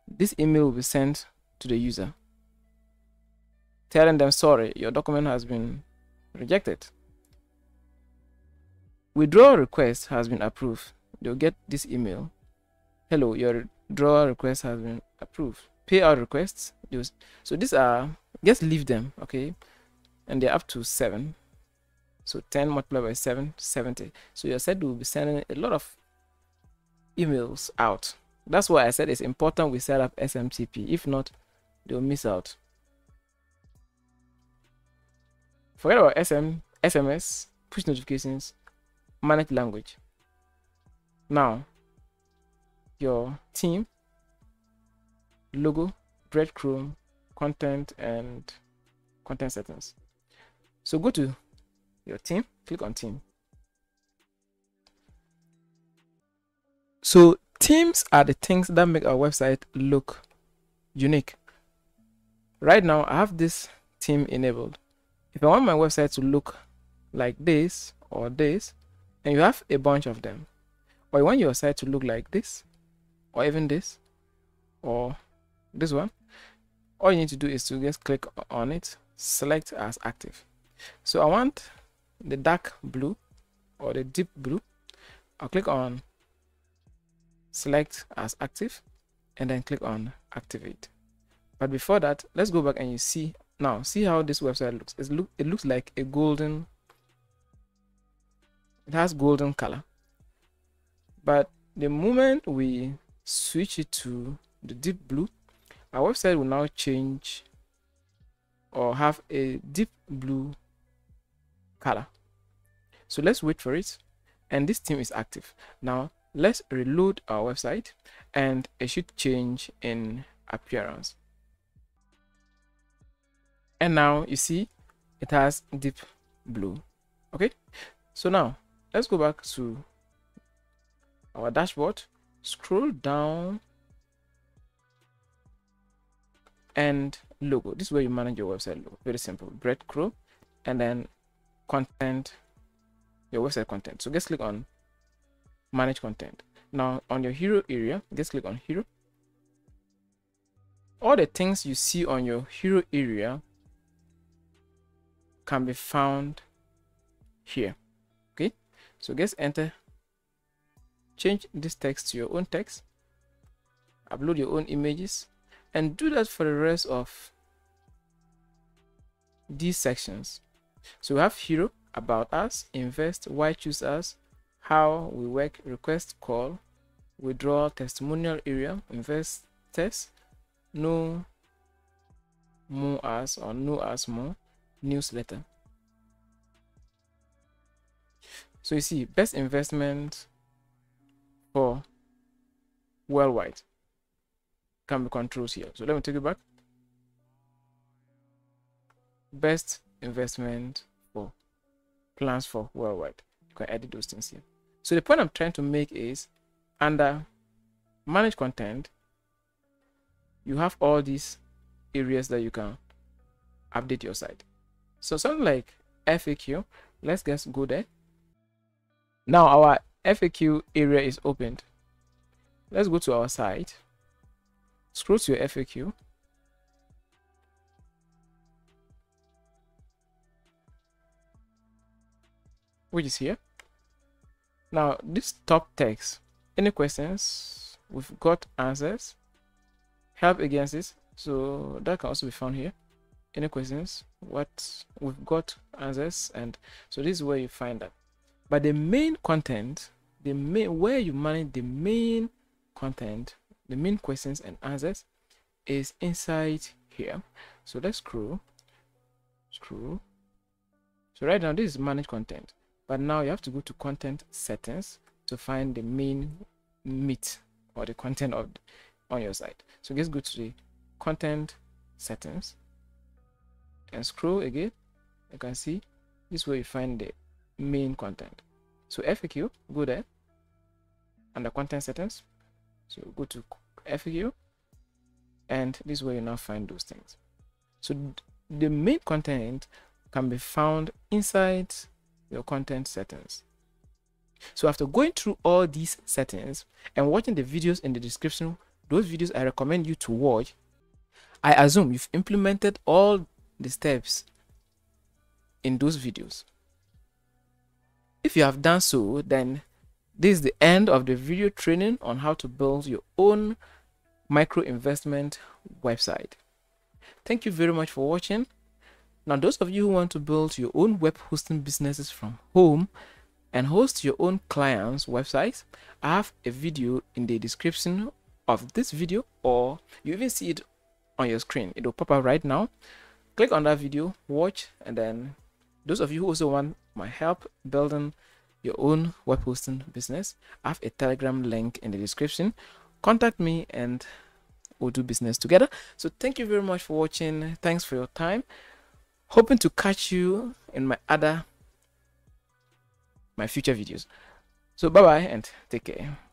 this email will be sent to the user telling them, sorry, your document has been rejected. Withdrawal request has been approved. They'll get this email. Hello, your withdrawal request has been approved. Payout requests, so these are, just leave them, okay, and they're up to 7. So 10 multiplied by 7, 70. So your site will be sending a lot of emails out. That's why I said it's important we set up SMTP. If not, they'll miss out. Forget about SMS, push notifications, manage language. Now, your theme, logo, breadcrumb, content, and content settings. So go to your theme, click on theme. So themes are the things that make our website look unique. Right now, I have this theme enabled. If I want my website to look like this or this, and you have a bunch of them, or you want your site to look like this, or even this, or this one, all you need to do is to just click on it, select as active. So I want the dark blue or the deep blue. I'll click on select as active and then click on activate. But before that, let's go back and you see now, see how this website looks. It looks like a golden, it has golden color. But the moment we switch it to the deep blue, our website will now change or have a deep blue color. So let's wait for it, and this theme is active. Now let's reload our website and it should change in appearance. And now you see it has deep blue. Okay, so now let's go back to our dashboard, scroll down, and logo. This is where you manage your website logo. Very simple. Breadcrumb, and then content, your website content. So just click on manage content. Now on your hero area, just click on hero. All the things you see on your hero area can be found here. Okay, so just enter, change this text to your own text, upload your own images, and do that for the rest of these sections. So we have hero, about us, invest, why choose us, how we work, request, call, withdrawal, testimonial area, investors, know more us or know us more, newsletter. So you see best investment for worldwide can be controls here. So let me take it back. Best investment for plans for worldwide. You can edit those things here. So the point I'm trying to make is under manage content, you have all these areas that you can update your site. So something like FAQ, let's just go there. Now our FAQ area is opened. Let's go to our site, scroll to your FAQ, which is here. Now this top text, any questions, we've got answers, help against this, so that can also be found here. Any questions, what we've got answers, and so this is where you find that. But the main content, where you manage the main content, the main questions and answers, is inside here. So let's scroll. So right now this is manage content, but now you have to go to content settings to find the main meat or the content of on your site. So just go to the content settings and scroll again. You can see this is where you find the main content. So FAQ, go there under content settings. So go to FAQ, and this is where you now find those things. So the main content can be found inside your content settings. So after going through all these settings and watching the videos in the description, those videos I recommend you to watch, I assume you've implemented all the steps in those videos. If you have done so, then this is the end of the video training on how to build your own micro investment website. Thank you very much for watching. Now, those of you who want to build your own web hosting businesses from home and host your own clients' websites, I have a video in the description of this video, or you even see it on your screen. It will pop up right now. Click on that video, watch, and then those of you who also want my help building your own web hosting business, I have a Telegram link in the description. Contact me and we'll do business together. So thank you very much for watching. Thanks for your time. Hoping to catch you in my future videos. So bye bye and take care.